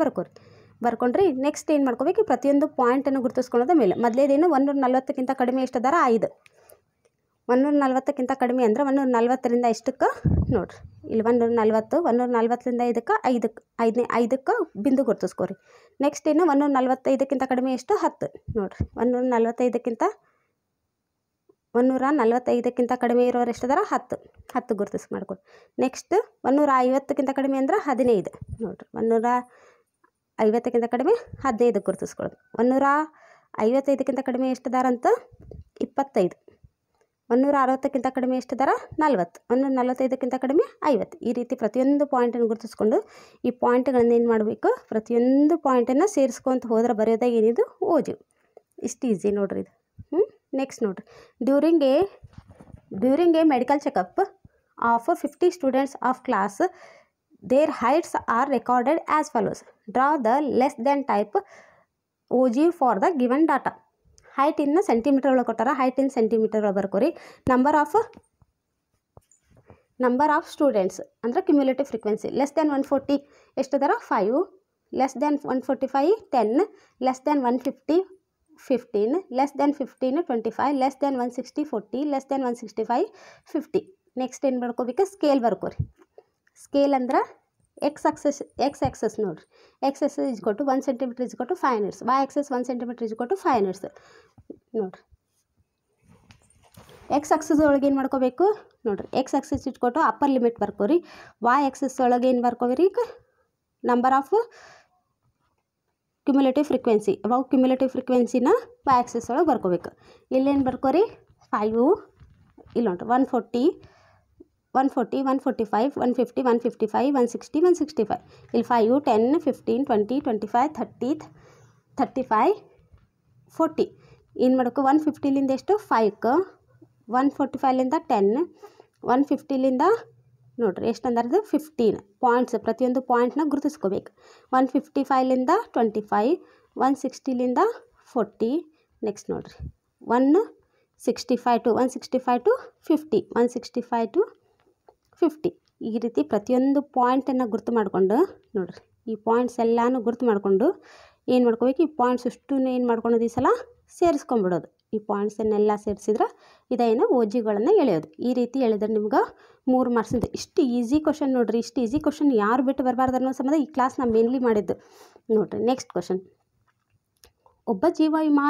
Speaker 1: ಬರ್ಕೊಂಡ್ರಿ. ನೆಕ್ಸ್ಟ್ ಏನು ಮಾಡ್ಕೋಬೇಕು, ಪ್ರತಿಯೊಂದು ಪಾಯಿಂಟನ್ನು ಗುರುತಿಸ್ಕೊಳ್ಳೋದ ಮೇಲೆ ಮೊದಲೇದೇನು 140ಕ್ಕಿಂತ ಕಡಿಮೆ ಎಷ್ಟದಾರ 5, 140ಕ್ಕಿಂತ ಕಡಿಮೆ ಅಂದರೆ 140ರಿಂದ ಎಷ್ಟಕ್ಕೆ ನೋಡಿರಿ ಇಲ್ಲಿ 140ರಿಂದ ಇದಕ್ಕೆ 5ಕ್ಕೆ ಬಿಂದು ಗುರುತಿಸ್ಕೋರಿ. ನೆಕ್ಸ್ಟ್ ಇನ್ನು 145ಕ್ಕಿಂತ ಕಡಿಮೆ ಎಷ್ಟು 10 ನೋಡಿರಿ 145ಕ್ಕಿಂತ ಕಡಿಮೆ ಇರೋರು ಎಷ್ಟದಾರ 10 ಗುರುತಿಸ್ ಮಾಡ್ಕೊಡಿ. ನೆಕ್ಸ್ಟ್ 150ಕ್ಕಿಂತ ಕಡಿಮೆ ಅಂದ್ರೆ 15 ನೋಡಿರಿ 150ಕ್ಕಿಂತ ಕಡಿಮೆ 15 ಗುರುತಿಸ್ಕೊಳ್ಳೋದು. 155ಕ್ಕಿಂತ ಕಡಿಮೆ ಎಷ್ಟದಾರಂತ 25, 160ಕ್ಕಿಂತ ಕಡಿಮೆ ಎಷ್ಟಿದಾರ 40, 145ಕ್ಕಿಂತ ಕಡಿಮೆ 50. ಈ ರೀತಿ ಪ್ರತಿಯೊಂದು ಪಾಯಿಂಟನ್ನು ಗುರುತಿಸ್ಕೊಂಡು ಈ ಪಾಯಿಂಟ್ಗಳನ್ನು ಏನು ಮಾಡಬೇಕು, ಪ್ರತಿಯೊಂದು ಪಾಯಿಂಟನ್ನು ಸೇರಿಸ್ಕೊಂತ ಹೋದ್ರೆ ಬರೆಯೋದಾಗ ಏನಿದು ಓಜು. ಇಷ್ಟು ಈಸಿ ನೋಡ್ರಿ ಇದು. ನೆಕ್ಸ್ಟ್ ನೋಡ್ರಿ, during a medical checkup of 50 students of class their heights are recorded as follows. Draw the less than type ogive for the given data. Height in centimetre ಒಳಗೆ ಕೊಟ್ಟಾರ, ಹೈಟ್ ಇನ್ ಸೆಂಟಿಮೀಟರ್ ಒಳಗೆ ಬರ್ಕೋರಿ. Number of students ಅಂದರೆ cumulative frequency. Less than 140 ಎಷ್ಟದಾರ 5, less than 145 10, less than 150 15, less than 15 25, less than 160 40, less than 165 50. Next ಏನು ಬರ್ಕೋಬೇಕು, scale ಬರ್ಕೋರಿ. Scale ಅಂದ್ರೆ ಎಕ್ಸ್ ಆಕ್ಸಸ್ ನೋಡಿರಿ ಎಕ್ಸ್ ಆಕ್ಸಸ್ ಇಸ್ ಕೊಟ್ಟು 1 ಸೆಂಟಿಮೀಟರ್ ಇಸ್ ಕೊಟ್ಟು 5 units, Y axis 1 centimetre is ಕೊಟ್ಟು 5 ಯೂನಿಟ್ಸ್ ನೋಡಿರಿ. ಎಕ್ಸ್ ಆಕ್ಸಸ್ ಒಳಗೆ ಏನು ಮಾಡ್ಕೋಬೇಕು ನೋಡಿರಿ, ಎಕ್ಸ್ ಆಕ್ಸಸ್ ಇಟ್ಕೊಟ್ಟು ಅಪ್ಪರ್ ಲಿಮಿಟ್ ಬರ್ಕೋರಿ. ವೈ ಆಕ್ಸಸ್ ಒಳಗೆ ಏನು ಬರ್ಕೋರಿ, ನಂಬರ್ ಆಫ್ ಕ್ಯುಮ್ಯುಲೇಟಿವ್ ಫ್ರೀಕ್ವೆನ್ಸಿ ಅವಾಗ ಕ್ಯುಮ್ಯುಲೇಟಿವ್ ಫ್ರೀಕ್ವೆನ್ಸಿನ ವೈ ಆಕ್ಸಿಸ್ ಒಳಗೆ ಬರ್ಕೋಬೇಕು. ಇಲ್ಲೇನು ಬರ್ಕೋರಿ 5 ಇಲ್ಲಿ ನೋಡ್ರಿ 140 145 150 155 160 165 ಇಲ್ಲಿ 5 10 15 20 25 30 35 40 ಏನು ಮಾಡಬೇಕು 150ಲಿಂದ ಎಷ್ಟು 5ಕ್ಕೆ 145ಲಿಂದ 10 150ಲಿಂದ ನೋಡ್ರಿ ಎಷ್ಟು ಅಂದಾರ್ದು 15 ಪಾಯಿಂಟ್ಸ್ ಪ್ರತಿಯೊಂದು ಪಾಯಿಂಟ್ನ ಗುರುತಿಸ್ಕೋಬೇಕು. 155ಲಿಂದ 25 160ಲಿಂದ 40 ನೆಕ್ಸ್ಟ್ ನೋಡ್ರಿ 165 ಟು 50 165 ಟು 50 ಈ ರೀತಿ ಪ್ರತಿಯೊಂದು ಪಾಯಿಂಟನ್ನು ಗುರುತು ಮಾಡಿಕೊಂಡು ನೋಡ್ರಿ ಈ ಪಾಯಿಂಟ್ಸ್ ಎಲ್ಲನೂ ಗುರುತು ಮಾಡಿಕೊಂಡು ಏನು ಮಾಡ್ಕೋಬೇಕು ಈ ಪಾಯಿಂಟ್ಸ್ ಅಷ್ಟು ಏನು ಮಾಡ್ಕೊಳೋದು ಈ ಸಲ ಸೇರಿಸ್ಕೊಂಡ್ಬಿಡೋದು. ಈ ಪಾಯಿಂಟ್ಸನ್ನೆಲ್ಲ ಸೇರಿಸಿದ್ರೆ ಇದೇನು ಓ ಜಿಗಳನ್ನು ಎಳೆಯೋದು. ಈ ರೀತಿ ಎಳೆದ್ರೆ ನಿಮ್ಗೆ 3 ಮಾರ್ಕ್ಸಿಂದ ಇಷ್ಟು ಈಸಿ ಕ್ವಶನ್ ನೋಡ್ರಿ. ಇಷ್ಟು ಈಸಿ ಕ್ವಶನ್ ಯಾರು ಬಿಟ್ಟು ಬರಬಾರ್ದು ಅನ್ನೋ ಸಂಬಂಧ ಈ ಕ್ಲಾಸ್ ನಾನು ಮೇನ್ಲಿ ಮಾಡಿದ್ದು ನೋಡ್ರಿ. ನೆಕ್ಸ್ಟ್ ಕ್ವಶನ್, ಒಬ್ಬ ಜೀವ ವಿಮಾ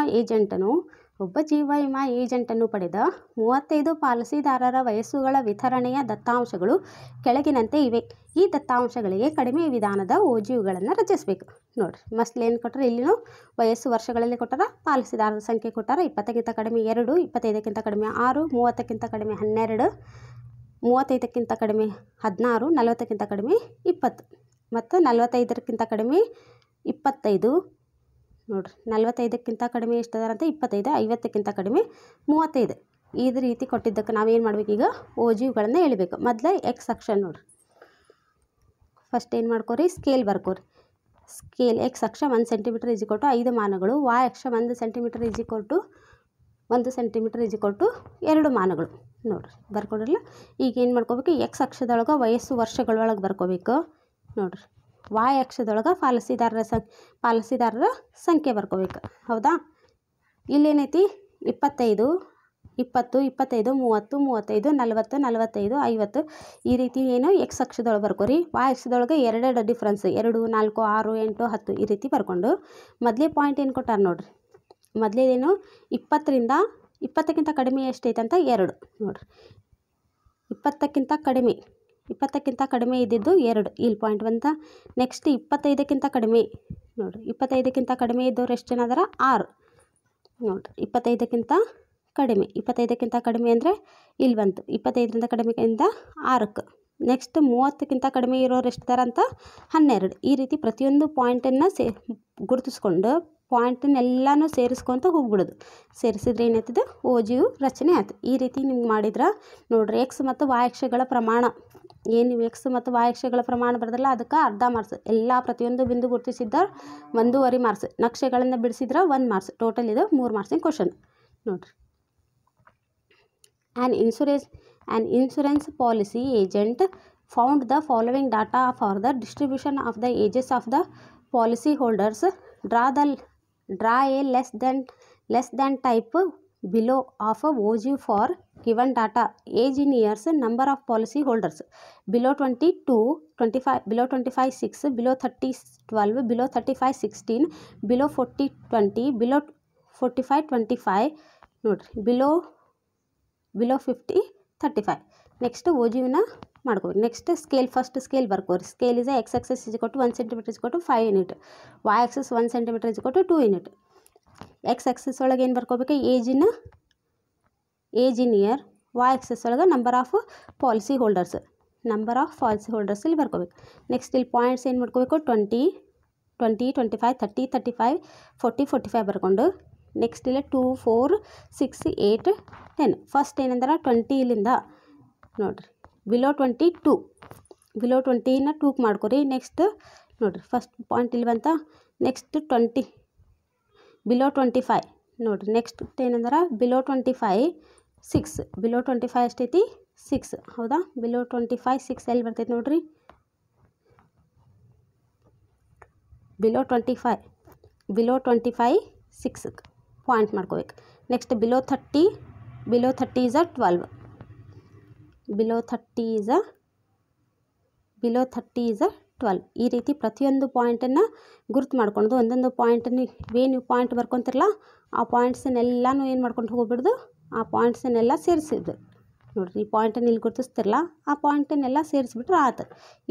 Speaker 1: ಏಜೆಂಟನ್ನು ಪಡೆದ 35 ಪಾಲಿಸಿದಾರರ ವಯಸ್ಸುಗಳ ವಿತರಣೆಯ ದತ್ತಾಂಶಗಳು ಕೆಳಗಿನಂತೆ ಇವೆ. ಈ ದತ್ತಾಂಶಗಳಿಗೆ ಕಡಿಮೆ ವಿಧಾನದ ಓಜಿಯುಗಳನ್ನು ರಚಿಸಬೇಕು. ನೋಡಿರಿ ಮಸ್ತ್ ಏನು ಕೊಟ್ಟರೆ ಇಲ್ಲಿನೂ ವಯಸ್ಸು ವರ್ಷಗಳಲ್ಲಿ ಕೊಟ್ಟಾರ, ಪಾಲಿಸಿದಾರರ ಸಂಖ್ಯೆ ಕೊಟ್ಟಾರ. 20ಕ್ಕಿಂತ ಕಡಿಮೆ 2, 25ಕ್ಕಿಂತ ಕಡಿಮೆ 6, 30ಕ್ಕಿಂತ ಕಡಿಮೆ 12, 35ಕ್ಕಿಂತ ಕಡಿಮೆ 16, 40ಕ್ಕಿಂತ ಕಡಿಮೆ 20 ಮತ್ತು 45ಕ್ಕಿಂತ ಕಡಿಮೆ 25 ನೋಡಿರಿ. 45ಕ್ಕಿಂತ ಕಡಿಮೆ ಎಷ್ಟದಾರಂತೆ 25, 50ಕ್ಕಿಂತ ಕಡಿಮೆ 35. ಈ ರೀತಿ ಕೊಟ್ಟಿದ್ದಕ್ಕೆ ನಾವೇನು ಮಾಡಬೇಕು ಈಗ ಓ ಜಿಗಳನ್ನು ಎಳಿಬೇಕು. ಮೊದಲೇ ಎಕ್ಸ್ ಅಕ್ಷ ನೋಡಿರಿ. ಫಸ್ಟ್ ಏನು ಮಾಡ್ಕೋರಿ ಸ್ಕೇಲ್ ಬರ್ಕೋರಿ. ಸ್ಕೇಲ್ ಎಕ್ಸ್ ಅಕ್ಷ 1 ಸೆಂಟಿಮೀಟರ್ = 5 ಮಾನಗಳು, ವಾಯ್ ಅಕ್ಷ 1 ಸೆಂಟಿಮೀಟರ್ = 1 ಸೆಂಟಿಮೀಟರ್ = 2 ಮಾನಗಳು ನೋಡಿರಿ. ಬರ್ಕೊಡ್ರಲ್ಲ. ಈಗ ಏನು ಮಾಡ್ಕೋಬೇಕು ಎಕ್ಸ್ ಅಕ್ಷದೊಳಗೆ ವಯಸ್ಸು ವರ್ಷಗಳೊಳಗೆ ಬರ್ಕೋಬೇಕು ನೋಡಿರಿ. ವಾಯ್ ಅಕ್ಷದೊಳಗೆ ಪಾಲಿಸಿದಾರರ ಸಂಖ್ಯೆ ಬರ್ಕೋಬೇಕು. ಹೌದಾ? ಇಲ್ಲೇನೈತಿ 25 20 25 30 35 40 45 50 ಈ ರೀತಿ ಏನು ಎಕ್ಸ್ ಅಕ್ಷದೊಳಗೆ ಬರ್ಕೋರಿ. ವಾಯ್ ಅಕ್ಷದೊಳಗೆ 2 ಡಿಫ್ರೆನ್ಸ್ 2 4 6 8 10 ಈ ರೀತಿ ಬರ್ಕೊಂಡು ಮೊದಲೇ ಪಾಯಿಂಟ್ ಏನು ಕೊಟ್ಟಾರ ನೋಡಿರಿ. ಮೊದಲೇನು 20ರಿಂದ 20ಕ್ಕಿಂತ ಕಡಿಮೆ ಎಷ್ಟೈತೆ ಅಂತ 2 ನೋಡಿರಿ. 20ಕ್ಕಿಂತ ಕಡಿಮೆ ಇದ್ದಿದ್ದು 2 ಇಲ್ಲಿ ಪಾಯಿಂಟ್ ಬಂತ. ನೆಕ್ಸ್ಟ್ 25ಕ್ಕಿಂತ ಕಡಿಮೆ ನೋಡಿರಿ. 25ಕ್ಕಿಂತ ಕಡಿಮೆ ಇದ್ದವ್ರು ಎಷ್ಟು ಜನ ಅದಾರ 6 ನೋಡಿರಿ. 25ಕ್ಕಿಂತ ಕಡಿಮೆ ಅಂದರೆ ಇಲ್ಲಿ ಬಂತು. 25ರಿಂದ ಕಡಿಮೆಯಿಂದ 6ಕ್ಕೆ. ನೆಕ್ಸ್ಟ್ 30ಕ್ಕಿಂತ ಕಡಿಮೆ ಇರೋರು ಎಷ್ಟಿದಾರ ಅಂತ 12. ಈ ರೀತಿ ಪ್ರತಿಯೊಂದು ಪಾಯಿಂಟನ್ನು ಗುರುತಿಸ್ಕೊಂಡು ಪಾಯಿಂಟನ್ನೆಲ್ಲನೂ ಸೇರಿಸ್ಕೊತ ಹೋಗ್ಬಿಡೋದು. ಸೇರಿಸಿದ್ರೆ ಏನಾಯ್ತದೆ ಓ ಜಿಯು ರಚನೆ ಆಯ್ತು. ಈ ರೀತಿ ನಿಮ್ಗೆ ಮಾಡಿದ್ರೆ ನೋಡಿರಿ ಎಕ್ಸ್ ಮತ್ತು ವಾಯ್ ಅಕ್ಷಗಳ ಪ್ರಮಾಣ ಏನು ನೀವು ಎಕ್ಸ್ ಮತ್ತು ವಾಯ್ ಅಕ್ಷಗಳ ಪ್ರಮಾಣ ಬರೆದಲ್ಲ ಅದಕ್ಕೆ ಅರ್ಧ ಮಾರ್ಕ್ಸ್. ಎಲ್ಲ ಪ್ರತಿಯೊಂದು ಬಿಂದು ಗುರುತಿಸಿದ್ದ 1.5 ಮಾರ್ಕ್ಸ್. ನಕ್ಷೆಗಳನ್ನು ಬಿಡಿಸಿದ್ರೆ 1 ಮಾರ್ಕ್ಸ್. ಟೋಟಲ್ ಇದು 3 ಮಾರ್ಕ್ಸಿನ ಕ್ವಶನ್ ನೋಡಿರಿ. An insurance policy agent found the following data for the distribution of the ages of the policy holders. Draw a less than type below of OG for given data. Age in years, number of policy holders below 22 25, below 25 6, below 30 12, below 35 16, below 40 20, below 45 25 ನೋಡಿರಿ. Below 50 35. Next ಓ ಜಿನ ಮಾಡ್ಕೋಬೇಕು. Next first scale ಬರ್ಕೋರಿ. Scale is x axis = 1 centimetre = 5 unit, y axis 1 centimetre = 2 unit. X axis ಒಳಗೆ ಏನು ಬರ್ಕೋಬೇಕು age in year, y axis ಒಳಗೆ number of policy holders ಇಲ್ಲಿ ಬರ್ಕೋಬೇಕು. ನೆಕ್ಸ್ಟ್ ಇಲ್ಲಿ ಪಾಯಿಂಟ್ಸ್ ಏನು ಮಾಡ್ಕೋಬೇಕು 20 25 30 35 40 45 ಬರ್ಕೊಂಡು ನೆಕ್ಸ್ಟ್ ಇಲ್ಲ 2 4 6 8 10. ಫಸ್ಟ್ ಏನಂದ್ರೆ 20 ಇಲ್ಲಿಂದ ನೋಡಿರಿ ಬಿಲೋ 22 2ಕ್ಕೆ ಮಾಡ್ಕೊರಿ. ನೆಕ್ಸ್ಟ್ ನೋಡಿರಿ ಫಸ್ಟ್ ಪಾಯಿಂಟ್ ಇಲ್ಲಿ ಬಂತ. ನೆಕ್ಸ್ಟ್ 20 ಬಿಲೋ 25 ನೋಡಿರಿ. ನೆಕ್ಸ್ಟ್ ಏನಂದ್ರೆ ಬಿಲೋ 25 6, ಬಿಲೋ 25 ಎಷ್ಟೈತಿ 6. ಹೌದಾ? ಬಿಲೋ 25 6 ಎಲ್ಲಿ ಬರ್ತೈತೆ ನೋಡಿರಿ. ಬಿಲೋ 25 6 ಪಾಯಿಂಟ್ ಮಾಡ್ಕೋಬೇಕು. Next below 30 is a 12, below 30 is a 12. ಈ ರೀತಿ ಪ್ರತಿಯೊಂದು ಪಾಯಿಂಟನ್ನು ಗುರುತು ಮಾಡ್ಕೊಂಡು ಒಂದೊಂದು ಪಾಯಿಂಟನ್ನು ನೀವು ಪಾಯಿಂಟ್ ಬರ್ಕೊತಿರಲ್ಲ ಆ ಪಾಯಿಂಟ್ಸನ್ನೆಲ್ಲನೂ ಏನು ಮಾಡ್ಕೊಂಡು ಹೋಗ್ಬಿಡ್ದು ಆ ಪಾಯಿಂಟ್ಸನ್ನೆಲ್ಲ ಸೇರಿಸಿದ್ದು ನೋಡಿರಿ. ಈ ಪಾಯಿಂಟನ್ನು ಇಲ್ಲಿ ಗುರುತಿಸ್ತಿರಲ್ಲ ಆ ಪಾಯಿಂಟನ್ನೆಲ್ಲ ಸೇರಿಸ್ಬಿಟ್ರೆ ಆಯ್ತು.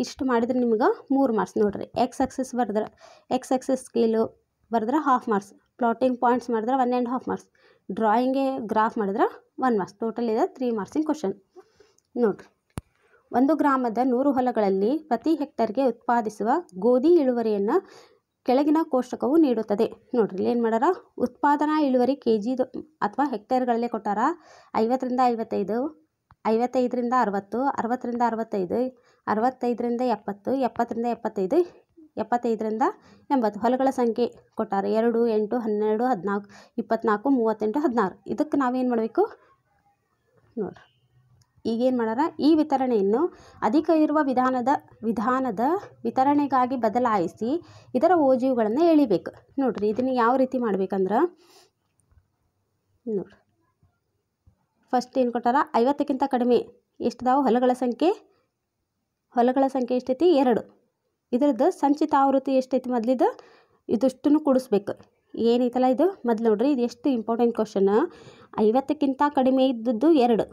Speaker 1: ಇಷ್ಟು ಮಾಡಿದ್ರೆ ನಿಮ್ಗೆ 3 ಮಾರ್ಕ್ಸ್ ನೋಡಿರಿ. ಎಕ್ಸ್ ಆಕ್ಸಿಸ್ ಬರೆದ್ರೆ ಎಕ್ಸ್ ಆಕ್ಸಿಸ್ ಸ್ಕೇಲು ಬರೆದ್ರೆ ಹಾಫ್ ಮಾರ್ಕ್ಸ್, ಪ್ಲಾಟಿಂಗ್ ಪಾಯಿಂಟ್ಸ್ ಮಾಡಿದ್ರೆ 1.5 ಮಾರ್ಕ್ಸ್, ಡ್ರಾಯಿಂಗ್ಗೆ ಗ್ರಾಫ್ ಮಾಡಿದ್ರೆ 1 ಮಾರ್ಕ್ಸ್. ಟೋಟಲ್ ಇದೆ 3 ಮಾರ್ಕ್ಸಿನ ಕ್ವಶನ್. ನೋಡಿರಿ, 1 ಗ್ರಾಮದ 100 ಹೊಲಗಳಲ್ಲಿ ಪ್ರತಿ ಹೆಕ್ಟರ್ಗೆ ಉತ್ಪಾದಿಸುವ ಗೋಧಿ ಇಳುವರಿಯನ್ನು ಕೆಳಗಿನ ಕೋಷ್ಟಕವು ನೀಡುತ್ತದೆ. ನೋಡ್ರಿ, ಏನು ಮಾಡ್ಯಾರ, ಉತ್ಪಾದನಾ ಇಳುವರಿ ಕೆಜಿ ಅಥವಾ ಹೆಕ್ಟೇರ್ಗಳಲ್ಲೇ ಕೊಟ್ಟಾರ. 50ರಿಂದ 55, 55ರಿಂದ 60, 60ರಿಂದ 65, 65ರಿಂದ 70, 70ರಿಂದ 75, 75ರಿಂದ 80 ಹೊಲಗಳ ಸಂಖ್ಯೆ ಕೊಟ್ಟಾರ. 2, 8, 12, 14, 24, 38, 16. ಇದಕ್ಕೆ ನಾವೇನು ಮಾಡಬೇಕು ನೋಡ್ರಿ, ಈಗೇನು ಮಾಡ್ಯಾರ, ಈ ವಿತರಣೆಯನ್ನು ಅಧಿಕ ಇರುವ ವಿಧಾನದ ವಿತರಣೆಗಾಗಿ ಬದಲಾಯಿಸಿ ಇದರ ಓಜಿವುಗಳನ್ನು ಎಳಿಬೇಕು. ನೋಡ್ರಿ, ಇದನ್ನು ಯಾವ ರೀತಿ ಮಾಡ್ಬೇಕಂದ್ರೆ ನೋಡ್ರಿ, ಫಸ್ಟ್ ಏನು ಕೊಟ್ಟಾರ, 50ಕ್ಕಿಂತ ಕಡಿಮೆ ಎಷ್ಟಿದಾವೆ ಹೊಲಗಳ ಸಂಖ್ಯೆ ಎಷ್ಟೈತಿ, 2. ಇದ್ರದ್ದು ಸಂಚಿತ ಆವೃತ್ತಿ ಎಷ್ಟೈತಿ ಮೊದಲಿದ್ದು, ಇದಷ್ಟನ್ನು ಕೂಡಿಸ್ಬೇಕು. ಏನೈತಲ್ಲ ಇದು ಮೊದಲು ನೋಡ್ರಿ, ಇದು ಎಷ್ಟು ಇಂಪಾರ್ಟೆಂಟ್ ಕ್ವಶನ್. 50ಕ್ಕಿಂತ ಕಡಿಮೆ ಇದ್ದದ್ದು 2,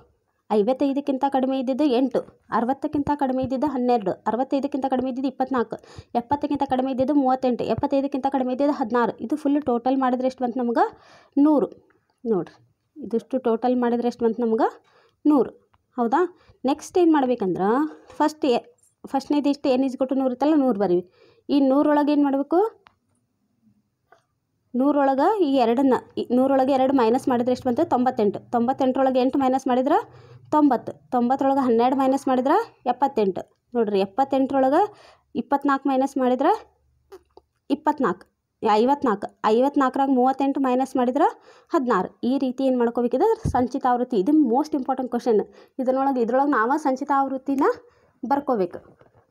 Speaker 1: 55ಕ್ಕಿಂತ ಕಡಿಮೆ ಇದ್ದಿದ್ದು 8, 60ಕ್ಕಿಂತ ಕಡಿಮೆ ಇದ್ದಿದ್ದು 12, 65ಕ್ಕಿಂತ ಕಡಿಮೆ ಇದ್ದಿದ್ದು 24, 70ಕ್ಕಿಂತ ಕಡಿಮೆ ಇದ್ದಿದ್ದು 38, 75ಕ್ಕಿಂತ ಕಡಿಮೆ ಇದ್ದಿದ್ದು 16. ಇದು ಫುಲ್ ಟೋಟಲ್ ಮಾಡಿದ್ರೆ ಎಷ್ಟು ಬಂತು ನಮ್ಗೆ, 100. ನೋಡ್ರಿ, ಇದಿಷ್ಟು ಟೋಟಲ್ ಮಾಡಿದ್ರೆ ಎಷ್ಟು ಬಂತು ನಮ್ಗೆ, 100. ಹೌದಾ. ನೆಕ್ಸ್ಟ್ ಏನು ಮಾಡ್ಬೇಕಂದ್ರೆ, ಫಸ್ಟ್ನೇದು ಇಷ್ಟು n = 100 ಇತ್ತಲ್ಲ, 100 ಬರೀವಿ. ಈ 100 ಒಳಗೆ ಏನು ಮಾಡಬೇಕು, 100 ಒಳಗೆ ಈ 2ನ್ನ 100 ಒಳಗೆ 2 ಮೈನಸ್ ಮಾಡಿದ್ರೆ ಎಷ್ಟು ಬಂತು, 98. 98ರೊಳಗೆ 8 ಮೈನಸ್ ಮಾಡಿದ್ರೆ 90. 90ರೊಳಗೆ 12 ಮೈನಸ್ ಮಾಡಿದ್ರೆ 78. ನೋಡಿರಿ, 78ರೊಳಗೆ 24 ಮೈನಸ್ ಮಾಡಿದ್ರೆ 54, 54. 54ರಾಗ 38 ಮೈನಸ್ ಮಾಡಿದ್ರೆ 16. ಈ ರೀತಿ ಏನು ಮಾಡ್ಕೋಬೇಕಿದೆ, ಸಂಚಿತ ಆವೃತ್ತಿ. ಇದು ಮೋಸ್ಟ್ ಇಂಪಾರ್ಟೆಂಟ್ ಕ್ವಶನ್. ಇದ್ರೊಳಗೆ ನಾವು ಸಂಚಿತ ಆವೃತ್ತಿನ ಬರ್ಕೋಬೇಕು.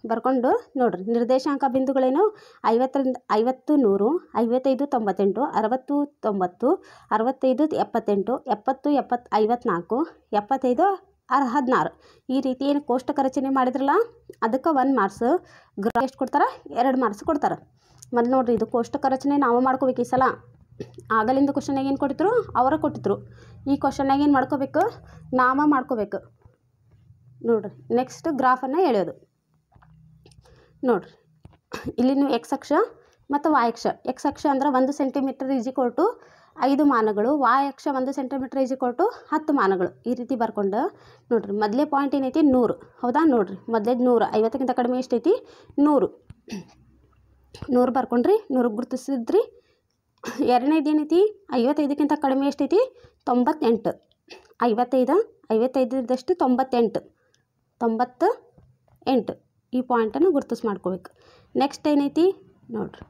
Speaker 1: ಬರ್ಕೊಂಡು ನೋಡ್ರಿ, ನಿರ್ದೇಶಾಂಕ ಬಿಂದುಗಳೇನು, 50ರಿಂದ 50 100, 55 98, 60 90, 65 78, 70 54, 75 16. ಈ ರೀತಿ ಏನು ಕೋಷ್ಟಕ ರಚನೆ ಮಾಡಿದ್ರಲ್ಲ, ಅದಕ್ಕೆ 1 ಮಾರ್ಕ್ಸ್. ಗ್ರಾಫ್ ಎಷ್ಟು ಕೊಡ್ತಾರೆ, 2 ಮಾರ್ಕ್ಸ್ ಕೊಡ್ತಾರೆ. ಮತ್ತು ನೋಡ್ರಿ, ಇದು ಕೋಷ್ಟಕ ರಚನೆ ನಾವು ಮಾಡ್ಕೋಬೇಕು. ಈ ಸಲ ಆಗಲಿಂದ ಕ್ವಶನ್ನಾಗ ಏನು ಕೊಟ್ಟಿದ್ರು, ಅವರ ಕೊಟ್ಟಿದ್ರು. ಈ ಕ್ವಶನ್ನಾಗ ಏನು ಮಾಡ್ಕೋಬೇಕು, ನಾವ ಮಾಡ್ಕೋಬೇಕು. ನೋಡ್ರಿ, ನೆಕ್ಸ್ಟ್ ಗ್ರಾಫನ್ನು ಎಳೆಯೋದು. ನೋಡ್ರಿ, ಇಲ್ಲಿ ನೀವು ಎಕ್ಸ್ ಅಕ್ಷ ಮತ್ತು ವಾಯ್ ಅಕ್ಷ. ಎಕ್ಸ್ ಅಕ್ಷ ಅಂದ್ರೆ 1 ಸೆಂಟಿಮೀಟರ್ = 5 ಮಾನಗಳು, ವಾಯ್ ಅಕ್ಷ 1 ಸೆಂಟಿಮೀಟರ್ = 10 ಮಾನಗಳು. ಈ ರೀತಿ ಬರ್ಕೊಂಡು ನೋಡ್ರಿ, ಮೊದಲೇ ಪಾಯಿಂಟ್ ಏನೈತಿ, 100. ಹೌದಾ. ನೋಡ್ರಿ, ಮೊದಲೇ 100, 50ಕ್ಕಿಂತ ಕಡಿಮೆ ಎಷ್ಟೈತಿ, 100. 100 ಬರ್ಕೊಂಡ್ರಿ, 100 ಗುರುತಿಸಿದ್ರಿ. ಎರಡನೇದು ಏನೈತಿ, 55ಕ್ಕಿಂತ ಕಡಿಮೆ ಎಷ್ಟೈತಿ, 98. 55 98, 98. ಈ ಪಾಯಿಂಟನ್ನು ಗುರುತಿಸಿ ಮಾಡ್ಕೋಬೇಕು. ನೆಕ್ಸ್ಟ್ ಏನೈತಿ ನೋಡ್ರಿ,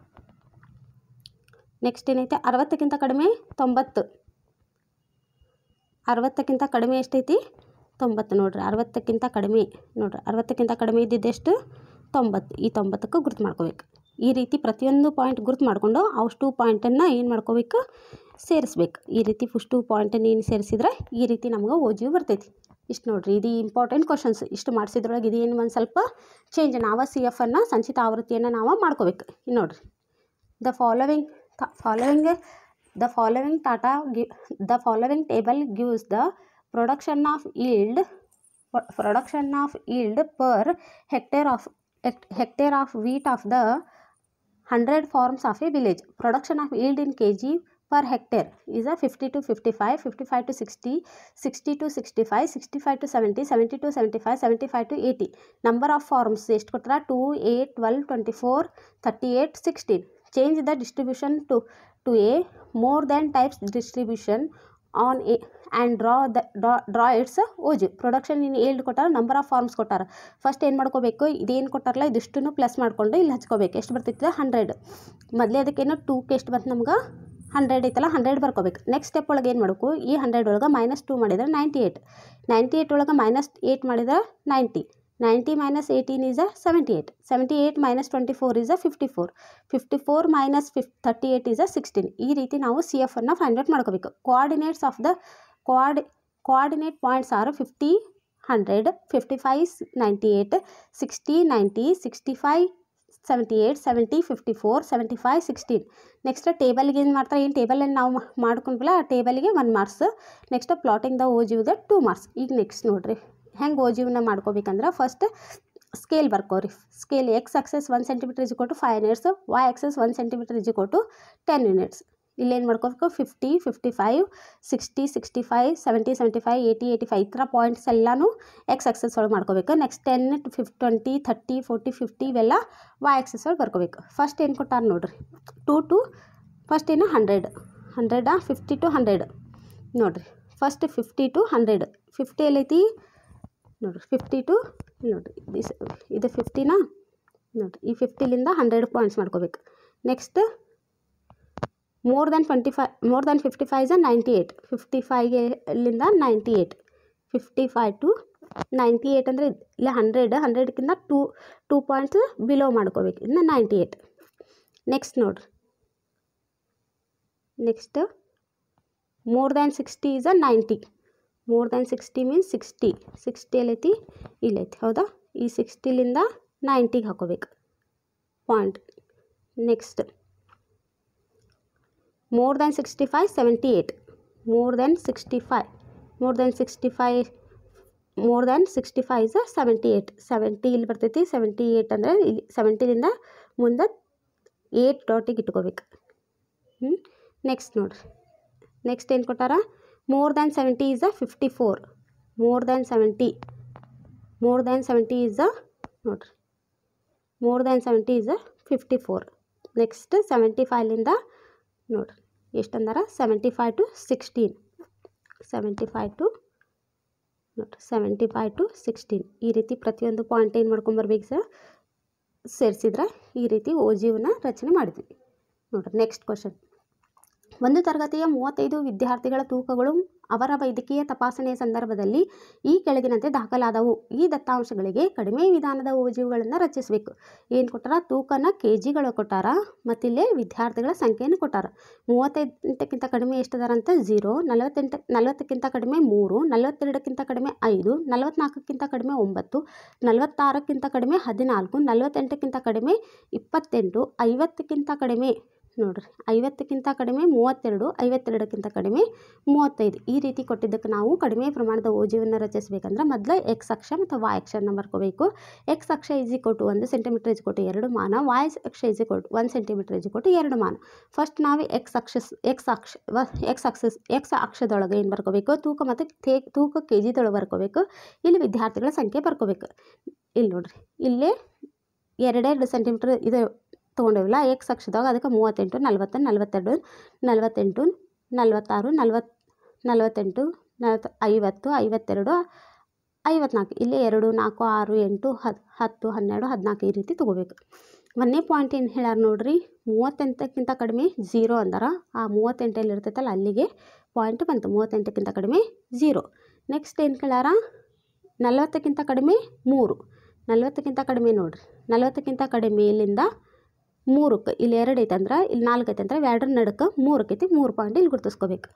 Speaker 1: ನೆಕ್ಸ್ಟ್ ಏನೈತಿ, 60ಕ್ಕಿಂತ ಕಡಿಮೆ 90. 60ಕ್ಕಿಂತ ಕಡಿಮೆ ಎಷ್ಟೈತಿ, 90. ನೋಡ್ರಿ, 60ಕ್ಕಿಂತ ಕಡಿಮೆ, ನೋಡ್ರಿ 60ಕ್ಕಿಂತ ಕಡಿಮೆ ಇದ್ದಿದ್ದೆಷ್ಟು, 90. ಈ 90ಕ್ಕೆ ಗುರುತು ಮಾಡ್ಕೋಬೇಕು. ಈ ರೀತಿ ಪ್ರತಿಯೊಂದು ಪಾಯಿಂಟ್ ಗುರುತು ಮಾಡಿಕೊಂಡು ಅಷ್ಟು ಪಾಯಿಂಟನ್ನು ಏನು ಮಾಡ್ಕೋಬೇಕು, ಸೇರಿಸ್ಬೇಕು. ಈ ರೀತಿ ಫಸ್ಟು ಪಾಯಿಂಟನ್ನು ಏನು ಸೇರಿಸಿದ್ರೆ ಈ ರೀತಿ ನಮ್ಗೆ ಓಜಿಯು ಬರ್ತೈತಿ. ಇಷ್ಟು ನೋಡ್ರಿ, ಇದು ಇಂಪಾರ್ಟೆಂಟ್ ಕ್ವಶನ್ಸ್. ಇಷ್ಟು ಮಾಡಿಸಿದ್ರೊಳಗೆ ಇದೇನು ಒಂದು ಸ್ವಲ್ಪ ಚೇಂಜ್. ನಾವು CF ಅನ್ನು ಸಂಚಿತ ಆವೃತ್ತಿಯನ್ನು ನಾವು ಮಾಡ್ಕೋಬೇಕು. ಇನ್ನು ನೋಡ್ರಿ, the following table gives the production of yield per hectare of wheat of the 100 farms of a village. Production of yield in kg per hectare is a 50 to 55, 55 to 60, 60 to 65, 65 to 70, 70 to 75, 75 to 80. Number of farms ಎಷ್ಟು ಕೊಟ್ಟಾರ, 2, 8, 12, 24, 38, 16. Change the distribution to a more than types distribution on a and draw its ogive. Production in yield ಕೊಟ್ಟಾರ, number of farms ಕೊಟ್ಟಾರ. First ಏನು ಮಾಡ್ಕೋಬೇಕು, ಇದೇನು ಕೊಟ್ಟಾರಲ್ಲ ಇದಿಷ್ಟನ್ನು plus ಮಾಡಿಕೊಂಡು ಇಲ್ಲಿ ಹಚ್ಕೋಬೇಕು. ಎಷ್ಟು ಬರ್ತೈತೆ, 100. ಮೊದಲೇ ಅದಕ್ಕೇನು 2ಕ್ಕೆ ಎಷ್ಟು ಬಂತು ನಮ್ಗೆ, 100 ಐತಲ್ಲ, 100 ಬರ್ಕೋಬೇಕು. ನೆಕ್ಸ್ಟ್ ಸ್ಟೆಪ್ ಒಳಗೆ ಏನು ಮಾಡಬೇಕು, ಈ 100 ಒಳಗೆ -2 ಮಾಡಿದ್ರೆ 98. 98 ಒಳಗೆ -8 ಮಾಡಿದ್ರೆ 90. 90 minus 18 is a 78. 78 minus 24 is a 54. 54 minus 38 is a 16. ಈ ರೀತಿ ನಾವು CF ಅನ್ನು ಫೈಂಡ್ ಔಟ್ ಮಾಡ್ಕೋಬೇಕು. Coordinates of the coordinate points are 50 100, 55 98, 60 90, 65 78, 70, 54, 75, 16. Next ಟೇಬಲ್ಗೆ ಏನು ಮಾಡ್ತಾರೆ, ಏನು ಟೇಬಲಲ್ಲಿ ನಾವು ಮಾಡ್ಕೊಂಡ್ವಲ್ಲ ಆ ಟೇಬಲ್ಗೆ 1 ಮಾರ್ಕ್ಸ್. ನೆಕ್ಸ್ಟ್ ಪ್ಲಾಟಿಂಗ್ ದ ಓಜಿವ್ಗೆ 2 ಮಾರ್ಕ್ಸ್. ಈಗ ನೆಕ್ಸ್ಟ್ ನೋಡಿರಿ ಹೆಂಗೆ ಓಜಿವನ್ನ ಮಾಡ್ಕೋಬೇಕಂದ್ರೆ, ಫಸ್ಟ್ ಸ್ಕೇಲ್ ಬರ್ಕೋರಿ. Scale x axis 1 centimetre is equal to 5 units, Y axis 1 centimetre is equal to 10 units. ಇಲ್ಲೇನು ಮಾಡ್ಕೋಬೇಕು 50, 55, 60, 65, 70, 75, 80, 85 ಈ ಥರ ಪಾಯಿಂಟ್ಸ್ ಎಲ್ಲನೂ ಎಕ್ಸ್ ಆಕ್ಸಸ್ ಒಳಗೆ ಮಾಡ್ಕೋಬೇಕು. ನೆಕ್ಸ್ಟ್ 10, 20, 30, 40, 50 ಇವೆಲ್ಲ ವೈ ಆಕ್ಸಸ್ ಒಳಗೆ ಬರ್ಕೋಬೇಕು. ಫಸ್ಟ್ ಏನು ಕೊಟ್ಟಾರ ನೋಡಿರಿ, 2 to ಫಸ್ಟ್ ಏನು 100, 50 to 100 ನೋಡಿರಿ. ಫಸ್ಟ್ 50 to 100, 50 ಎಲ್ಲೈತಿ ನೋಡಿರಿ, 50 to ನೋಡಿರಿ ಇದು 50ನಾ ನೋಡಿರಿ. ಈ 50ಲಿಂದ 100 ಪಾಯಿಂಟ್ಸ್ ಮಾಡ್ಕೋಬೇಕು. Next more than 55 is 98, 55ಲಿಂದ 98, 55 to 98 ಅಂದರೆ ಇಲ್ಲ 100ಕ್ಕಿಂತ 2 ಪಾಯಿಂಟ್ಸ್ ಬಿಲೋ ಮಾಡ್ಕೋಬೇಕು, ಇನ್ನು 98. ನೆಕ್ಸ್ಟ್ ನೋಡಿರಿ, next more than 60 is 90, more than 60 means 60 ಎಲ್ಲೈತಿ ಇಲ್ಲೈತಿ ಹೌದಾ. ಈ 60ಲಿಂದ 90ಗೆ ಹಾಕೋಬೇಕು point. Next more than 65, 78, more than 65 is 78, 70 ಇಲ್ಲಿ ಬರ್ತೈತಿ. 78 ಅಂದರೆ ಇಲ್ಲಿ 70ಲಿಂದ ಮುಂದೆ 8 ಡಾಟಿಗೆ ಇಟ್ಕೋಬೇಕು. ನೆಕ್ಸ್ಟ್ ನೋಡಿರಿ, ನೆಕ್ಸ್ಟ್ ಏನು ಕೊಟ್ಟಾರ, more than 70 is 54, more than 70 is ನೋಡಿರಿ, more than 70 is 54. ನೆಕ್ಸ್ಟ್ 75ಲಿಂದ ನೋಡಿರಿ ಎಷ್ಟು ಅಂದಾರ 75 to 16, 75 to ನೋಡಿರಿ 75 to 16 ಈ ರೀತಿ ಪ್ರತಿಯೊಂದು ಪಾಯಿಂಟ್ ಏನು ಮಾಡ್ಕೊಂಬರ್ಬೇಕು ಸರ್ ಸೇರಿಸಿದ್ರೆ ಈ ರೀತಿ ಓಜಿವನ್ನ ರಚನೆ ಮಾಡಿದ್ವಿ ನೋಡಿರಿ. ನೆಕ್ಸ್ಟ್ ಕ್ವಶನ್, ಒಂದು ತರಗತಿಯ 35 ವಿದ್ಯಾರ್ಥಿಗಳ ತೂಕಗಳು ಅವರ ವೈದ್ಯಕೀಯ ತಪಾಸಣೆಯ ಸಂದರ್ಭದಲ್ಲಿ ಈ ಕೆಳಗಿನಂತೆ ದಾಖಲಾದವು. ಈ ದತ್ತಾಂಶಗಳಿಗೆ ಕಡಿಮೆ ವಿಧಾನದ ಓಜಿವುಗಳನ್ನು ರಚಿಸಬೇಕು. ಏನು ಕೊಟ್ಟಾರ, ತೂಕನ ಕೆಜಿಗಳು ಕೊಟ್ಟಾರ, ಮತ್ತಿಲ್ಲೇ ವಿದ್ಯಾರ್ಥಿಗಳ ಸಂಖ್ಯೆಯನ್ನು ಕೊಟ್ಟಾರ. 35ಕ್ಕಿಂತ ಕಡಿಮೆ ಎಷ್ಟದಾರಂತ 0, 40ಕ್ಕಿಂತ ಕಡಿಮೆ 3, 42ಕ್ಕಿಂತ ಕಡಿಮೆ 5, 44ಕ್ಕಿಂತ ಕಡಿಮೆ 9, 46ಕ್ಕಿಂತ ಕಡಿಮೆ 14, 48ಕ್ಕಿಂತ ಕಡಿಮೆ 28, 50ಕ್ಕಿಂತ ಕಡಿಮೆ ನೋಡಿರಿ 50ಕ್ಕಿಂತ ಕಡಿಮೆ 32, 52ಕ್ಕಿಂತ ಕಡಿಮೆ 35. ಈ ರೀತಿ ಕೊಟ್ಟಿದ್ದಕ್ಕೆ ನಾವು ಕಡಿಮೆ ಪ್ರಮಾಣದ ಓಜಿವನ್ನು ರಚಿಸಬೇಕಂದ್ರೆ ಮೊದಲು ಎಕ್ಸ್ ಅಕ್ಷ ಮತ್ತು ವಾಯ್ ಅಕ್ಷನ ಬರ್ಕೋಬೇಕು. ಎಕ್ಸ್ ಅಕ್ಷ is equal to 1 centimetre is equal to 2 ಮಾನ, ವಾಯ್ ಅಕ್ಷ is equal to 1 centimetre is equal to 2 ಮಾನ. ಫಸ್ಟ್ ನಾವು ಎಕ್ಸ್ ಅಕ್ಷದೊಳಗೆ ಏನು ಬರ್ಕೋಬೇಕು, ತೂಕ ಮತ್ತು ತೂಕ ಕೆ ಜಿದೊಳಗೆ ಬರ್ಕೋಬೇಕು. ಇಲ್ಲಿ ವಿದ್ಯಾರ್ಥಿಗಳ ಸಂಖ್ಯೆ ಬರ್ಕೋಬೇಕು. ಇಲ್ಲಿ ನೋಡಿರಿ, ಇಲ್ಲೇ 2 ಸೆಂಟಿಮೀಟರ್ ಇದು ತೊಗೊಂಡೇವಲ್ಲ ಎಕ್ಸ್ ಅಕ್ಷದಾಗ, ಅದಕ್ಕೆ 38, 40, 42, 48, 46, 48, 50, 52, 54 ಇಲ್ಲಿ 2, 4, 6, 8, 10, 12, 14 ಈ ರೀತಿ ತೊಗೋಬೇಕು. ಒಂದನೇ ಪಾಯಿಂಟ್ ಏನು ಹೇಳ್ಯಾರ ನೋಡ್ರಿ, 38ಕ್ಕಿಂತ ಕಡಿಮೆ 0 ಅಂದಾರ. ಆ 38 ಎಲ್ಲಿ ಇರ್ತೈತಲ್ಲ ಅಲ್ಲಿಗೆ ಪಾಯಿಂಟ್ ಬಂತು, 38ಕ್ಕಿಂತ ಕಡಿಮೆ 0. ನೆಕ್ಸ್ಟ್ ಏನು ಕೇಳ್ಯಾರ, 40ಕ್ಕಿಂತ ಕಡಿಮೆ 3, 40ಕ್ಕಿಂತ ಕಡಿಮೆ ನೋಡ್ರಿ, 40ಕ್ಕಿಂತ ಕಡಿಮೆ ಇಲ್ಲಿಂದ 3ಕ್ಕೆ ಇಲ್ಲಿ 2 ಐತೆ ಅಂದ್ರೆ ಇಲ್ಲಿ 4 ಐತೆ ಅಂದ್ರೆ 2ರ ನಡುಕ್ಕೆ 3 ಐತಿ, 3 ಪಾಯಿಂಟ್ ಇಲ್ಲಿ ಗುರುತಿಸ್ಕೋಬೇಕು.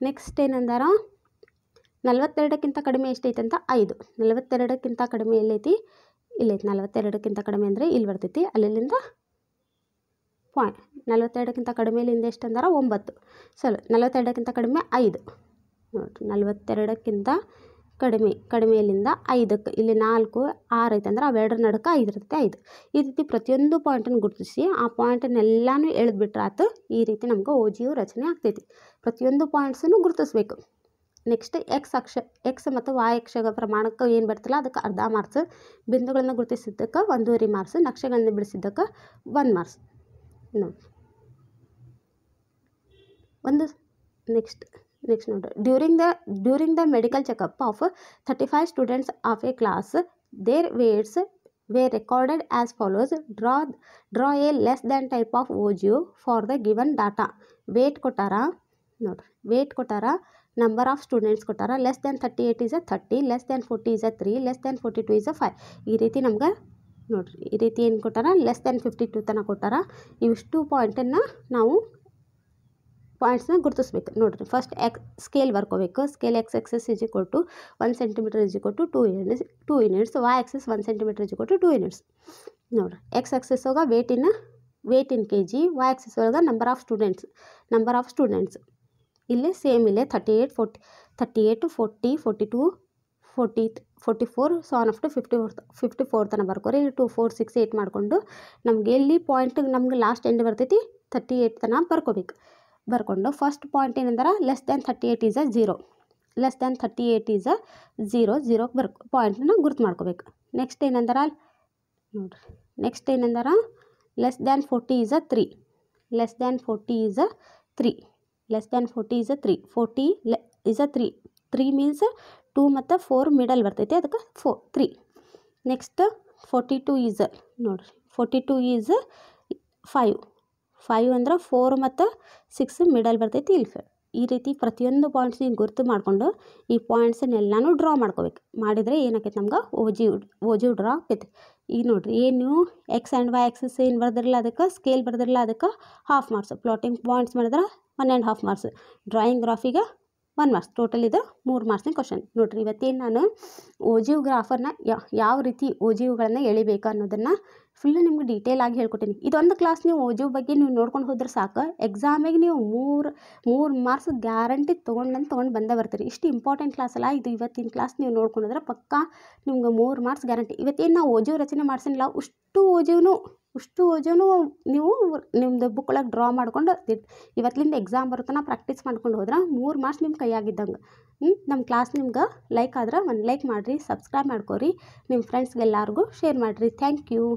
Speaker 1: ನೆಕ್ಸ್ಟ್ ಏನಂದಾರ, 42ಕ್ಕಿಂತ ಕಡಿಮೆ ಎಷ್ಟೈತೆ ಅಂತ 5, 42ಕ್ಕಿಂತ ಕಡಿಮೆ ಎಲ್ಲೈತಿ ಇಲ್ಲೈತಿ, 42ಕ್ಕಿಂತ ಕಡಿಮೆ ಅಂದರೆ ಇಲ್ಲಿ ಬರ್ತೈತಿ, ಅಲ್ಲಿಂದ ಪಾಯಿಂಟ್ 42ಕ್ಕಿಂತ ಕಡಿಮೆಲಿಂದ ಎಷ್ಟು ಅಂದಾರ 9. ಸರಿ, 42ಕ್ಕಿಂತ ಕಡಿಮೆ 5 ನೋಡಿರಿ, 42ಕ್ಕಿಂತ ಕಡಿಮೆಯಲ್ಲಿಂದ 5ಕ್ಕೆ ಇಲ್ಲಿ 4, 6 ಐತೆ ಅಂದ್ರೆ ಅವೆರಡರ ನಡುಕ್ಕೆ 5 ಇರ್ತೈತೆ, 5. ಈ ರೀತಿ ಪ್ರತಿಯೊಂದು ಪಾಯಿಂಟನ್ನು ಗುರುತಿಸಿ ಆ ಪಾಯಿಂಟನ್ನೆಲ್ಲನೂ ಎಳೆದ್ಬಿಟ್ರೆ ಆತು. ಈ ರೀತಿ ನಮ್ಗೆ ಓಜಿಯು ರಚನೆ ಆಗ್ತೈತಿ. ಪ್ರತಿಯೊಂದು ಪಾಯಿಂಟ್ಸನ್ನು ಗುರುತಿಸ್ಬೇಕು. ನೆಕ್ಸ್ಟ್ ಎಕ್ಸ್ ಮತ್ತು ವಾಯ್ ಅಕ್ಷದ ಪ್ರಮಾಣಕ್ಕೆ ಏನು ಬರ್ತಲ್ಲ ಅದಕ್ಕೆ ಅರ್ಧ ಮಾರ್ಕ್ಸ್, ಬಿಂದುಗಳನ್ನು ಗುರುತಿಸಿದ್ದಕ್ಕೆ 1.5 ಮಾರ್ಕ್ಸ್, ನಕ್ಷೆಗಳನ್ನು ಬಿಡಿಸಿದ್ದಕ್ಕೆ 1 ಮಾರ್ಕ್ಸ್ ನೋಡಿ. ನೆಕ್ಸ್ಟ್ ನೋಡ್ರಿ, during the medical checkup of 35 students of a class their weights were recorded as follows. Draw a less than type of OGU for the given data. Weight ಕೊಟ್ಟಾರ ನೋಡ್ರಿ, wait ಕೊಟ್ಟಾರ, number of students ಕೊಟ್ಟಾರ, less than 38 is 30, less than 40 is 3, less than 42 is 5. ಈ ರೀತಿ ನಮ್ಗೆ ನೋಡ್ರಿ, ಈ ರೀತಿ ಏನು ಕೊಟ್ಟಾರ, ಲೆಸ್ ದ್ಯಾನ್ 52 ತನಕ ಕೊಟ್ಟಾರ. ಇವಿಷ್ಟು ಪಾಯಿಂಟನ್ನು ನಾವು ಪಾಯಿಂಟ್ಸ್ನ ಗುರುತಿಸ್ಬೇಕು ನೋಡಿರಿ. ಫಸ್ಟ್ ಸ್ಕೇಲ್ ಬರ್ಕೋಬೇಕು. Scale x axis is equal to 1 centimetre is equal to 2 units, Y axis 1 centimetre is equal to 2 units ನೋಡಿರಿ. ಎಕ್ಸ್ ಆಕ್ಸಸ್ ಒಳಗೆ weight in K G, y axis ಒಳಗೆ ನಂಬರ್ ಆಫ್ ಸ್ಟೂಡೆಂಟ್ಸ್ ಇಲ್ಲಿ same ಇಲ್ಲೇ 38, 40, 42, 42, 44 so on up to 54 ತನಕ ಬರ್ಕೋರಿ. ಇಲ್ಲಿ 2 4 6 8 ಮಾಡಿಕೊಂಡು ನಮ್ಗೆ ಎಲ್ಲಿ ಪಾಯಿಂಟ್ ನಮ್ಗೆ ಲಾಸ್ಟ್ ಎಂಡ್ ಬರ್ತೈತಿ 38 ತನಕ ಬರ್ಕೋಬೇಕು. ಬರ್ಕೊಂಡು ಫಸ್ಟ್ ಪಾಯಿಂಟ್ ಏನಂದ್ರೆ less than 38 is a 0, less than 38 is a 0 ಪಾಯಿಂಟ್ನ ಗುರ್ತು ಮಾಡ್ಕೋಬೇಕು. ನೆಕ್ಸ್ಟ್ ಏನಂದ್ರೆ ನೋಡಿರಿ, ನೆಕ್ಸ್ಟ್ ಏನಂದ್ರೆ less than 40 is a 3, less than 40 is a 3, less than 40 is a 3, 40 is a 3 means 2 ಮತ್ತು 4 ಮಿಡಲ್ ಬರ್ತೈತಿ, ಅದಕ್ಕೆ 3. ನೆಕ್ಸ್ಟ್ 42 ಈಸ್ ನೋಡಿರಿ, 42 ಈಸ್ 5 ಅಂದ್ರೆ 4 ಮತ್ತು 6 ಮಿಡಲ್ ಬರ್ತೈತಿ ಇಲ್ಲಿ. ಈ ರೀತಿ ಪ್ರತಿಯೊಂದು ಪಾಯಿಂಟ್ಸ್ ನೀವು ಗುರ್ತು ಮಾಡಿಕೊಂಡು ಈ ಪಾಯಿಂಟ್ಸನ್ನೆಲ್ಲನೂ ಡ್ರಾ ಮಾಡ್ಕೋಬೇಕು. ಮಾಡಿದರೆ ಏನಾಕೈತೆ ನಮ್ಗೆ ಓಜಿವ್ ಡ್ರಾ ಆಕೈತಿ. ಈಗ ನೋಡಿರಿ, ಏನು ಎಕ್ಸ್ ಆ್ಯಂಡ್ ವೈ ಆ್ಯಕ್ಸಿಸ್ ಏನು ಬರ್ದಿರಲ್ಲ ಅದಕ್ಕೆ ಸ್ಕೇಲ್ ಬರ್ದಿರಲ್ಲ ಅದಕ್ಕೆ ಹಾಫ್ ಮಾರ್ಕ್ಸ್, ಪ್ಲಾಟಿಂಗ್ ಪಾಯಿಂಟ್ಸ್ ಮಾಡಿದ್ರೆ 1.5 ಮಾರ್ಕ್ಸ್, ಡ್ರಾಯಿಂಗ್ ಗ್ರಾಫಿಗೆ 1 ಮಾರ್ಕ್ಸ್. ಟೋಟಲ್ ಇದು 3 ಮಾರ್ಕ್ಸಿನ ಕ್ವಶನ್. ನೋಡಿರಿ, ಇವತ್ತೇನು ನಾನು ಓಜಿವ್ ಗ್ರಾಫರ್ನ ಯಾವ ರೀತಿ ಓಜಿವ್ಗಳನ್ನು ಎಳಿಬೇಕು ಅನ್ನೋದನ್ನು ಫುಲ್ ನಿಮ್ಗೆ ಡೀಟೇಲ್ ಆಗಿ ಹೇಳ್ಕೊತೀನಿ. ಇದೊಂದು ಕ್ಲಾಸ್ ನೀವು ಓಜಿವ್ ಬಗ್ಗೆ ನೀವು ನೋಡ್ಕೊಂಡು ಹೋದ್ರೆ ಸಾಕು, ಎಕ್ಸಾಮಿಗೆ ನೀವು 3 ಮಾರ್ಕ್ಸ್ ಗ್ಯಾರಂಟಿ ತೊಗೊಂಡು ಬಂದೇ ಬರ್ತೀರಿ. ಇಷ್ಟು ಇಂಪಾರ್ಟೆಂಟ್ ಕ್ಲಾಸ್ ಅಲ್ಲ ಇದು. ಇವತ್ತಿನ ಕ್ಲಾಸ್ ನೀವು ನೋಡ್ಕೊಂಡ್ರೆ ಪಕ್ಕಾ ನಿಮ್ಗೆ 3 ಮಾರ್ಕ್ಸ್ ಗ್ಯಾರಂಟಿ. ಇವತ್ತೇನು ನಾವು ಓಜಿವ್ ರಚನೆ ಮಾಡ್ಸಿಲ್ಲ, ಅಷ್ಟು ಓಜಿವ್ನು ನೀವು ನಿಮ್ಮದು ಬುಕ್ ಒಳಗೆ ಡ್ರಾ ಮಾಡ್ಕೊಂಡು ಇವತ್ತಿಂದ ಎಕ್ಸಾಮ್ ಬರುತ್ತಾನ ಪ್ರಾಕ್ಟೀಸ್ ಮಾಡ್ಕೊಂಡು ಹೋದ್ರೆ 3 ಮಾರ್ಕ್ಸ್ ನಿಮ್ಮ ಕೈಯಾಗಿದ್ದಂಗೆ. ನಮ್ಮ ಕ್ಲಾಸ್ ನಿಮ್ಗೆ ಲೈಕ್ ಆದ್ರೆ ಒಂದು ಲೈಕ್ ಮಾಡಿರಿ, ಸಬ್ಸ್ಕ್ರೈಬ್ ಮಾಡ್ಕೊರಿ, ನಿಮ್ಮ ಫ್ರೆಂಡ್ಸ್ಗೆಲ್ಲರಿಗೂ ಶೇರ್ ಮಾಡಿರಿ. Thank you.